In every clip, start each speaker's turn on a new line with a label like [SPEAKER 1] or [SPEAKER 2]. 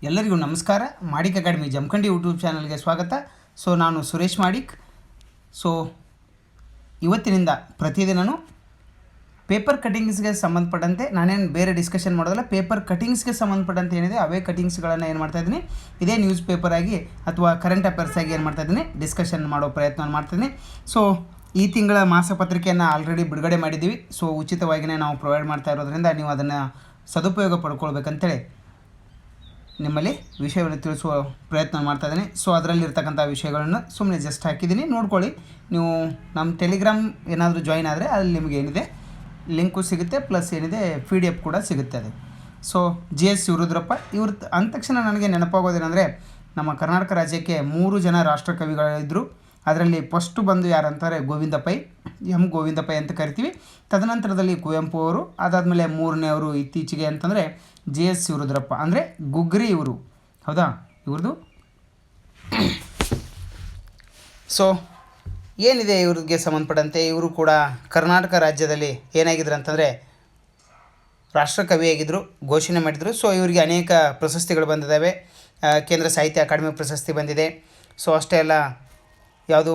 [SPEAKER 1] ಎಲ್ಲರಿಗೂ ನಮಸ್ಕಾರ. ಮಾಡಿಕ್ academy Jamkhandi YouTube ಚಾನಲ್ಗೆ ಸ್ವಾಗತ. ನಾನು ಸುರೇಶ್ ಮಾಡಿಕ್. ಇವತ್ತಿನಿಂದ ಪ್ರತಿದಿನವೂ ಪೇಪರ್ ಕಟಿಂಗ್ಸ್ಗೆ ಸಂಬಂಧಪಟ್ಟಂತೆ ನಾನೇನು ಬೇರೆ ಡಿಸ್ಕಷನ್ ಮಾಡೋದಲ್ಲ, ಪೇಪರ್ ಕಟಿಂಗ್ಸ್ಗೆ ಸಂಬಂಧಪಟ್ಟಂತೆ ಏನಿದೆ ಅವೇ ಕಟಿಂಗ್ಸ್ಗಳನ್ನು ಏನು ಮಾಡ್ತಾಯಿದ್ದೀನಿ, ಇದೇ ನ್ಯೂಸ್ ಪೇಪರ್ ಆಗಿ ಅಥವಾ ಕರೆಂಟ್ ಅಫೇರ್ಸ್ ಆಗಿ ಏನು ಮಾಡ್ತಾಯಿದ್ದೀನಿ, ಡಿಸ್ಕಷನ್ ಮಾಡೋ ಪ್ರಯತ್ನ ಮಾಡ್ತಾಯಿದ್ದೀನಿ. ಈ ತಿಂಗಳ ಮಾಸಪತ್ರಿಕೆಯನ್ನು ಆಲ್ರೆಡಿ ಬಿಡುಗಡೆ ಮಾಡಿದ್ದೀವಿ. ಉಚಿತವಾಗಿಯೇ ನಾವು ಪ್ರೊವೈಡ್ ಮಾಡ್ತಾ ಇರೋದ್ರಿಂದ ನೀವು ಅದನ್ನು ಸದುಪಯೋಗ ಪಡ್ಕೊಳ್ಬೇಕಂತೇಳಿ ನಿಮ್ಮಲ್ಲಿ ವಿಷಯವನ್ನು ತಿಳಿಸುವ ಪ್ರಯತ್ನ ಮಾಡ್ತಾಯಿದ್ದೀನಿ. ಅದರಲ್ಲಿರ್ತಕ್ಕಂಥ ವಿಷಯಗಳನ್ನು ಸುಮ್ಮನೆ ಜಸ್ಟ್ ಹಾಕಿದ್ದೀನಿ, ನೋಡ್ಕೊಳ್ಳಿ. ನೀವು ನಮ್ಮ ಟೆಲಿಗ್ರಾಮ್ ಏನಾದರೂ ಜಾಯಿನ್ ಆದರೆ ಅಲ್ಲಿ ನಿಮಗೆ ಏನಿದೆ ಲಿಂಕು ಸಿಗುತ್ತೆ, ಪ್ಲಸ್ ಏನಿದೆ PDF ಕೂಡ ಸಿಗುತ್ತೆ. ಅದು GS ಶಿವರುದ್ರಪ್ಪ ಇವ್ರ ಅಂದ ತಕ್ಷಣ ನನಗೆ ನೆನಪಾಗೋದೇನೆಂದರೆ, ನಮ್ಮ ಕರ್ನಾಟಕ ರಾಜ್ಯಕ್ಕೆ 3 ಜನ ರಾಷ್ಟ್ರಕವಿಗಳಿದ್ದರು. ಅದರಲ್ಲಿ ಫಸ್ಟು ಬಂದು ಯಾರಂತಾರೆ, ಗೋವಿಂದ ಪೈ, ಗೋವಿಂದ ಪೈ ಅಂತ ಕರಿತೀವಿ. ತದನಂತರದಲ್ಲಿ ಕುವೆಂಪು ಅವರು, ಅದಾದಮೇಲೆ 3ನೇವರು ಇತ್ತೀಚೆಗೆ ಅಂತಂದರೆ GS ಶಿವರುದ್ರಪ್ಪ, ಅಂದರೆ ಗುಗ್ರಿ ಇವರು. ಹೌದಾ, ಇವ್ರದ್ದು ಏನಿದೆ ಇವ್ರಿಗೆ ಸಂಬಂಧಪಟ್ಟಂತೆ, ಇವರು ಕೂಡ ಕರ್ನಾಟಕ ರಾಜ್ಯದಲ್ಲಿ ಏನಾಗಿದ್ರು ಅಂತಂದರೆ ರಾಷ್ಟ್ರಕವಿಯಾಗಿದ್ದರು, ಘೋಷಣೆ ಮಾಡಿದರು. ಇವರಿಗೆ ಅನೇಕ ಪ್ರಶಸ್ತಿಗಳು ಬಂದಿದ್ದಾವೆ. ಕೇಂದ್ರ ಸಾಹಿತ್ಯ ಅಕಾಡೆಮಿ ಪ್ರಶಸ್ತಿ ಬಂದಿದೆ. ಅಷ್ಟೇ ಅಲ್ಲ, ಯಾವುದು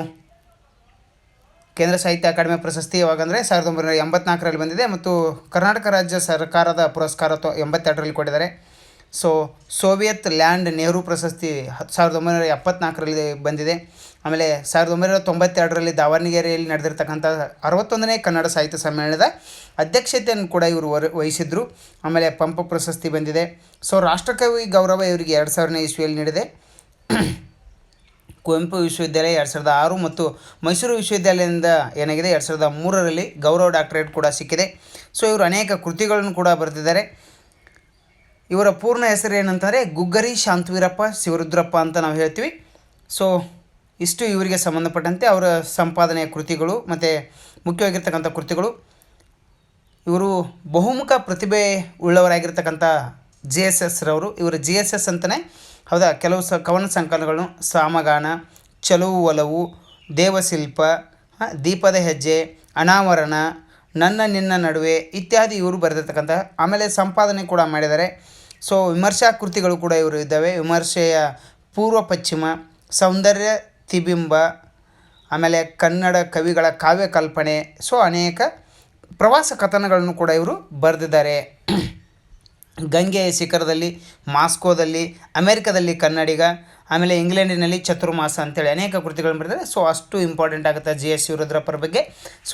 [SPEAKER 1] ಕೇಂದ್ರ ಸಾಹಿತ್ಯ ಅಕಾಡೆಮಿ ಪ್ರಶಸ್ತಿ ಯಾವಾಗಂದರೆ 1984ರಲ್ಲಿ ಬಂದಿದೆ, ಮತ್ತು ಕರ್ನಾಟಕ ರಾಜ್ಯ ಸರ್ಕಾರದ ಪುರಸ್ಕಾರ 82ರಲ್ಲಿ ಕೊಟ್ಟಿದ್ದಾರೆ. ಸೋವಿಯತ್ ಲ್ಯಾಂಡ್ ನೆಹರು ಪ್ರಶಸ್ತಿ 1974ರಲ್ಲಿ ಬಂದಿದೆ. ಆಮೇಲೆ 1992ರಲ್ಲಿ ದಾವಣಗೆರೆಯಲ್ಲಿ ನಡೆದಿರ್ತಕ್ಕಂಥ 61ನೇ ಕನ್ನಡ ಸಾಹಿತ್ಯ ಸಮ್ಮೇಳನದ ಅಧ್ಯಕ್ಷತೆಯನ್ನು ಕೂಡ ಇವರು ವಹಿಸಿದ್ರು. ಆಮೇಲೆ ಪಂಪ ಪ್ರಶಸ್ತಿ ಬಂದಿದೆ. ರಾಷ್ಟ್ರಕವಿ ಗೌರವ ಇವರಿಗೆ 2000ನೇ ಇಸ್ವಿಯಲ್ಲಿ ನೀಡಿದೆ. ಕುವೆಂಪು ವಿಶ್ವವಿದ್ಯಾಲಯ 2006 ಮತ್ತು ಮೈಸೂರು ವಿಶ್ವವಿದ್ಯಾಲಯದಿಂದ ಏನಾಗಿದೆ 2003ರಲ್ಲಿ ಗೌರವ ಡಾಕ್ಟರೇಟ್ ಕೂಡ ಸಿಕ್ಕಿದೆ. ಇವರು ಅನೇಕ ಕೃತಿಗಳನ್ನು ಕೂಡ ಬರೆದಿದ್ದಾರೆ. ಇವರ ಪೂರ್ಣ ಹೆಸರು ಏನಂತಂದರೆ ಗುಗ್ಗರಿ ಶಾಂತವೀರಪ್ಪ ಶಿವರುದ್ರಪ್ಪ ಅಂತ ನಾವು ಹೇಳ್ತೀವಿ. ಇಷ್ಟು ಇವರಿಗೆ ಸಂಬಂಧಪಟ್ಟಂತೆ ಅವರ ಸಂಪಾದನೆಯ ಕೃತಿಗಳು ಮತ್ತು ಮುಖ್ಯವಾಗಿರ್ತಕ್ಕಂಥ ಕೃತಿಗಳು. ಇವರು ಬಹುಮುಖ ಪ್ರತಿಭೆ ಉಳ್ಳವರಾಗಿರ್ತಕ್ಕಂಥ GSS ರವರು. ಇವರು GSS ಅಂತಲೇ, ಹೌದಾ, ಕೆಲವು ಕವನ ಸಂಕಲನಗಳು, ಸಾಮಗಾನ, ಚಲುವು ಒಲವು, ದೇವಶಿಲ್ಪ, ದೀಪದ ಹೆಜ್ಜೆ, ಅನಾವರಣ, ನನ್ನ ನಿನ್ನ ನಡುವೆ ಇತ್ಯಾದಿ ಇವರು ಬರೆದಿರ್ತಕ್ಕಂಥ. ಆಮೇಲೆ ಸಂಪಾದನೆ ಕೂಡ ಮಾಡಿದ್ದಾರೆ. ವಿಮರ್ಶಾ ಕೃತಿಗಳು ಕೂಡ ಇವರು ಇದ್ದಾವೆ. ವಿಮರ್ಶೆಯ ಪೂರ್ವ ಪಶ್ಚಿಮ, ಸೌಂದರ್ಯ ತಿಬಿಂಬ, ಆಮೇಲೆ ಕನ್ನಡ ಕವಿಗಳ ಕಾವ್ಯ ಕಲ್ಪನೆ, ಅನೇಕ ಪ್ರವಾಸ ಕಥನಗಳನ್ನು ಕೂಡ ಇವರು ಬರೆದಿದ್ದಾರೆ. ಗಂಗೆಯ ಶಿಖರದಲ್ಲಿ, ಮಾಸ್ಕೋದಲ್ಲಿ, ಅಮೆರಿಕದಲ್ಲಿ ಕನ್ನಡಿಗ, ಆಮೇಲೆ ಇಂಗ್ಲೆಂಡಿನಲ್ಲಿ ಚತುರ್ಮಾಸ ಅಂತೇಳಿ ಅನೇಕ ಕೃತಿಗಳನ್ನು ಬರೆದಿದ್ದಾರೆ. ಅಷ್ಟು ಇಂಪಾರ್ಟೆಂಟ್ ಆಗುತ್ತೆ GS ಶಿವರುದ್ರಪ್ಪರ ಬಗ್ಗೆ.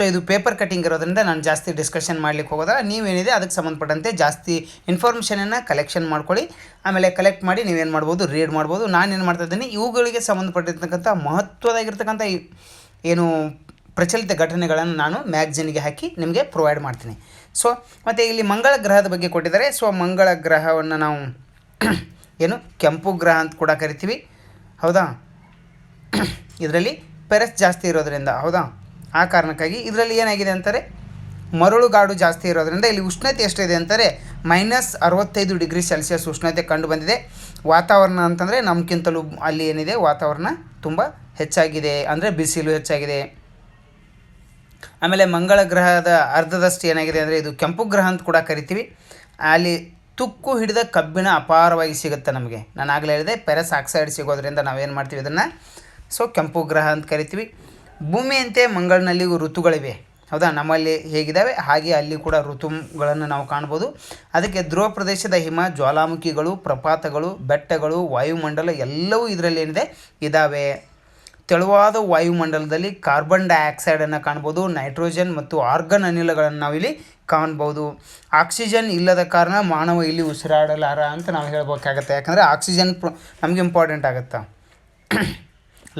[SPEAKER 1] ಇದು ಪೇಪರ್ ಕಟಿಂಗ್ ಇರೋದ್ರಿಂದ ನಾನು ಜಾಸ್ತಿ ಡಿಸ್ಕಷನ್ ಮಾಡಲಿಕ್ಕೆ ಹೋಗೋದಲ್ಲ. ನೀವೇನಿದೆ ಅದಕ್ಕೆ ಸಂಬಂಧಪಟ್ಟಂತೆ ಜಾಸ್ತಿ ಇನ್ಫಾರ್ಮೇಷನನ್ನು ಕಲೆಕ್ಷನ್ ಮಾಡ್ಕೊಳ್ಳಿ. ಆಮೇಲೆ ಕಲೆಕ್ಟ್ ಮಾಡಿ ನೀವೇನು ಮಾಡ್ಬೋದು, ರೀಡ್ ಮಾಡ್ಬೋದು. ನಾನೇನು ಮಾಡ್ತಾಯಿದ್ದೀನಿ, ಇವುಗಳಿಗೆ ಸಂಬಂಧಪಟ್ಟಿರ್ತಕ್ಕಂಥ ಮಹತ್ವದಾಗಿರ್ತಕ್ಕಂಥ ಏನು ಪ್ರಚಲಿತ ಘಟನೆಗಳನ್ನು ನಾನು ಮ್ಯಾಗ್ಝಿನ್ಗೆ ಹಾಕಿ ನಿಮಗೆ ಪ್ರೊವೈಡ್ ಮಾಡ್ತೀನಿ. ಮತ್ತು ಇಲ್ಲಿ ಮಂಗಳ ಗ್ರಹದ ಬಗ್ಗೆ ಕೊಟ್ಟಿದ್ದಾರೆ. ಮಂಗಳ ಗ್ರಹವನ್ನು ನಾವು ಏನು ಕೆಂಪು ಗ್ರಹ ಅಂತ ಕೂಡ ಕರಿತೀವಿ. ಹೌದಾ, ಇದರಲ್ಲಿ ಪೆರಸ್ ಜಾಸ್ತಿ ಇರೋದರಿಂದ, ಹೌದಾ, ಆ ಕಾರಣಕ್ಕಾಗಿ ಇದರಲ್ಲಿ ಏನಾಗಿದೆ ಅಂತಾರೆ, ಮರಳುಗಾಡು ಜಾಸ್ತಿ ಇರೋದರಿಂದ ಇಲ್ಲಿ ಉಷ್ಣತೆ ಎಷ್ಟಿದೆ ಅಂತಾರೆ, -65 ಡಿಗ್ರಿ ಸೆಲ್ಸಿಯಸ್ ಉಷ್ಣತೆ ಕಂಡು ಬಂದಿದೆ. ವಾತಾವರಣ ಅಂತಂದರೆ ನಮಗಿಂತಲೂ ಅಲ್ಲಿ ಏನಿದೆ ವಾತಾವರಣ ತುಂಬ ಹೆಚ್ಚಾಗಿದೆ, ಅಂದರೆ ಬಿಸಿಲು ಹೆಚ್ಚಾಗಿದೆ. ಆಮೇಲೆ ಮಂಗಳ ಗ್ರಹದ ಅರ್ಧದಷ್ಟು ಏನಾಗಿದೆ ಅಂದರೆ ಇದು ಕೆಂಪು ಗ್ರಹ ಅಂತ ಕೂಡ ಕರಿತೀವಿ. ಅಲ್ಲಿ ತುಕ್ಕು ಹಿಡಿದ ಕಬ್ಬಿಣ ಅಪಾರವಾಗಿ ಸಿಗುತ್ತೆ ನಮಗೆ. ನಾನು ಆಗಲೇ ಹೇಳಿದೆ, ಪೆರಸ್ ಆಕ್ಸೈಡ್ ಸಿಗೋದ್ರಿಂದ ನಾವೇನು ಮಾಡ್ತೀವಿ ಇದನ್ನು ಕೆಂಪು ಗ್ರಹ ಅಂತ ಕರಿತೀವಿ. ಭೂಮಿಯಂತೆ ಮಂಗಳನಲ್ಲಿ ಋತುಗಳಿವೆ. ಹೌದಾ, ನಮ್ಮಲ್ಲಿ ಹೇಗಿದ್ದಾವೆ ಹಾಗೆ ಅಲ್ಲಿ ಕೂಡ ಋತುಗಳನ್ನು ನಾವು ಕಾಣ್ಬೋದು. ಅದಕ್ಕೆ ಧ್ರುವ ಪ್ರದೇಶದ ಹಿಮ, ಜ್ವಾಲಾಮುಖಿಗಳು, ಪ್ರಪಾತಗಳು, ಬೆಟ್ಟಗಳು, ವಾಯುಮಂಡಲ ಎಲ್ಲವೂ ಇದರಲ್ಲಿ ಏನಿದೆ ಇದ್ದಾವೆ. ತೆಳುವಾದ ವಾಯುಮಂಡಲದಲ್ಲಿ ಕಾರ್ಬನ್ ಡೈಆಕ್ಸೈಡನ್ನು ಕಾಣ್ಬೋದು. ನೈಟ್ರೋಜನ್ ಮತ್ತು ಆರ್ಗನ್ ಅನಿಲಗಳನ್ನು ನಾವಿಲ್ಲಿ ಕಾಣ್ಬೋದು. ಆಕ್ಸಿಜನ್ ಇಲ್ಲದ ಕಾರಣ ಮಾನವ ಇಲ್ಲಿ ಉಸಿರಾಡಲಾರ ಅಂತ ನಾವು ಹೇಳ್ಬೇಕಾಗತ್ತೆ. ಯಾಕಂದರೆ ಆಕ್ಸಿಜನ್ ನಮಗೆ ಇಂಪಾರ್ಟೆಂಟ್ ಆಗುತ್ತೆ.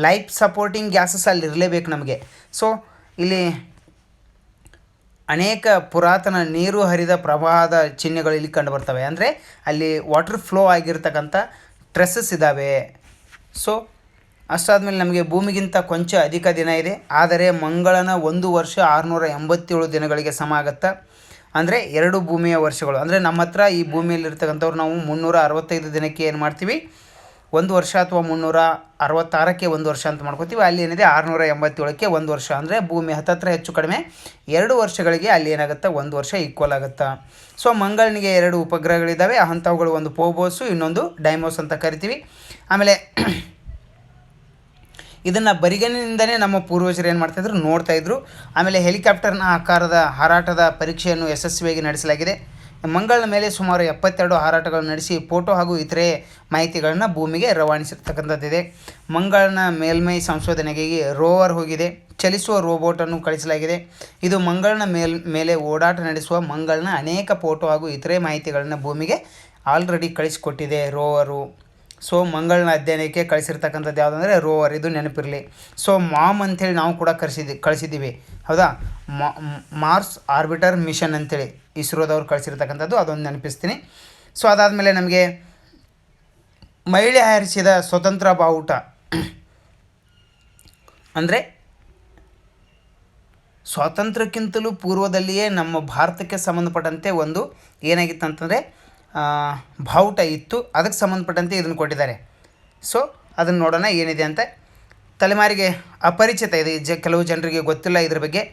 [SPEAKER 1] ಲೈಫ್ ಸಪೋರ್ಟಿಂಗ್ ಗ್ಯಾಸಸ್ ಅಲ್ಲಿ ಇರಲೇಬೇಕು ನಮಗೆ. ಇಲ್ಲಿ ಅನೇಕ ಪುರಾತನ ನೀರು ಹರಿದ ಪ್ರವಾಹದ ಚಿಹ್ನೆಗಳು ಇಲ್ಲಿ ಕಂಡು ಬರ್ತವೆ. ಅಂದರೆ ಅಲ್ಲಿ ವಾಟರ್ ಫ್ಲೋ ಆಗಿರ್ತಕ್ಕಂಥ ಟ್ರೆಸಸ್ ಇದ್ದಾವೆ. ಅಷ್ಟಾದಮೇಲೆ ನಮಗೆ ಭೂಮಿಗಿಂತ ಕೊಂಚ ಅಧಿಕ ದಿನ ಇದೆ. ಆದರೆ ಮಂಗಳನ 1 ವರ್ಷ 687 ದಿನಗಳಿಗೆ ಸಮ ಆಗುತ್ತೆ. ಅಂದರೆ 2 ಭೂಮಿಯ ವರ್ಷಗಳು. ಅಂದರೆ ನಮ್ಮ ಹತ್ರ ಈ ಭೂಮಿಯಲ್ಲಿರ್ತಕ್ಕಂಥವ್ರು ನಾವು 365 ದಿನಕ್ಕೆ ಏನು ಮಾಡ್ತೀವಿ, 1 ವರ್ಷ ಅಥವಾ 366ಕ್ಕೆ 1 ವರ್ಷ ಅಂತ ಮಾಡ್ಕೋತೀವಿ. ಅಲ್ಲಿ ಏನಿದೆ 687ಕ್ಕೆ 1 ವರ್ಷ, ಅಂದರೆ ಭೂಮಿ ಹತ್ತತ್ರ ಹೆಚ್ಚು ಕಡಿಮೆ 2 ವರ್ಷಗಳಿಗೆ ಅಲ್ಲಿ ಏನಾಗುತ್ತೆ 1 ವರ್ಷ ಈಕ್ವಲ್ ಆಗುತ್ತೆ. ಸೊ ಮಂಗಳನಿಗೆ 2 ಉಪಗ್ರಹಗಳಿದ್ದಾವೆ. ಅಂಥವುಗಳು ಒಂದು ಪೋಬೋಸು, ಇನ್ನೊಂದು ಡೈಮೋಸ್ ಅಂತ ಕರಿತೀವಿ. ಆಮೇಲೆ ಇದನ್ನು ಬರಿಗಣ್ಣಿನಿಂದಲೇ ನಮ್ಮ ಪೂರ್ವಜರು ಏನು ಮಾಡ್ತಾಯಿದ್ರು, ನೋಡ್ತಾಯಿದ್ರು. ಆಮೇಲೆ ಹೆಲಿಕಾಪ್ಟರ್ನ ಆಕಾರದ ಹಾರಾಟದ ಪರೀಕ್ಷೆಯನ್ನು ಯಶಸ್ವಿಯಾಗಿ ನಡೆಸಲಾಗಿದೆ. ಮಂಗಳನ ಮೇಲೆ ಸುಮಾರು 72 ಹಾರಾಟಗಳನ್ನು ನಡೆಸಿ ಫೋಟೋ ಹಾಗೂ ಇತರೆ ಮಾಹಿತಿಗಳನ್ನು ಭೂಮಿಗೆ ರವಾನಿಸಿರ್ತಕ್ಕಂಥದ್ದಿದೆ. ಮಂಗಳನ ಮೇಲ್ಮೈ ಸಂಶೋಧನೆಗೆ ರೋವರ್ ಹೋಗಿದೆ. ಚಲಿಸುವ ರೋಬೋಟನ್ನು ಕಳಿಸಲಾಗಿದೆ. ಇದು ಮಂಗಳನ ಮೇಲೆ ಓಡಾಟ ನಡೆಸುವ ಮಂಗಳನ ಅನೇಕ ಫೋಟೋ ಹಾಗೂ ಇತರೆ ಮಾಹಿತಿಗಳನ್ನು ಭೂಮಿಗೆ ಆಲ್ರೆಡಿ ಕಳಿಸಿಕೊಟ್ಟಿದೆ ರೋವರು. ಸೊ ಮಂಗಳನ ಅಧ್ಯಯನಕ್ಕೆ ಕಳಿಸಿರ್ತಕ್ಕಂಥದ್ದು ಯಾವುದಂದರೆ ರೋವರ್, ಇದು ನೆನಪಿರಲಿ. ಸೊ ಮಾಮ್ ಅಂಥೇಳಿ ನಾವು ಕೂಡ ಕಳಿಸಿದ್ದೀವಿ, ಹೌದಾ. ಮಾರ್ಸ್ ಆರ್ಬಿಟರ್ ಮಿಷನ್ ಅಂಥೇಳಿ ಇಸ್ರೋದವ್ರು ಕಳಿಸಿರ್ತಕ್ಕಂಥದ್ದು, ಅದೊಂದು ನೆನಪಿಸ್ತೀನಿ. ಸೊ ಅದಾದಮೇಲೆ ನಮಗೆ ಮಹಿಳೆ ಹಾರಿಸಿದ ಸ್ವತಂತ್ರ ಬಾವುಟ ಅಂದರೆ ಸ್ವಾತಂತ್ರ್ಯಕ್ಕಿಂತಲೂ ಪೂರ್ವದಲ್ಲಿಯೇ ನಮ್ಮ ಭಾರತಕ್ಕೆ ಸಂಬಂಧಪಟ್ಟಂತೆ ಒಂದು ಏನಾಗಿತ್ತು ಅಂತಂದರೆ ಬಾವುಟ ಇತ್ತು. ಅದಕ್ಕೆ ಸಂಬಂಧಪಟ್ಟಂತೆ ಇದನ್ನು ಕೊಟ್ಟಿದ್ದಾರೆ. ಸೊ ಅದನ್ನು ನೋಡೋಣ ಏನಿದೆ ಅಂತ. ತಲೆಮಾರಿಗೆ ಅಪರಿಚಿತ ಇದೆ, ಕೆಲವು ಜನರಿಗೆ ಗೊತ್ತಿಲ್ಲ ಇದ್ರ ಬಗ್ಗೆ.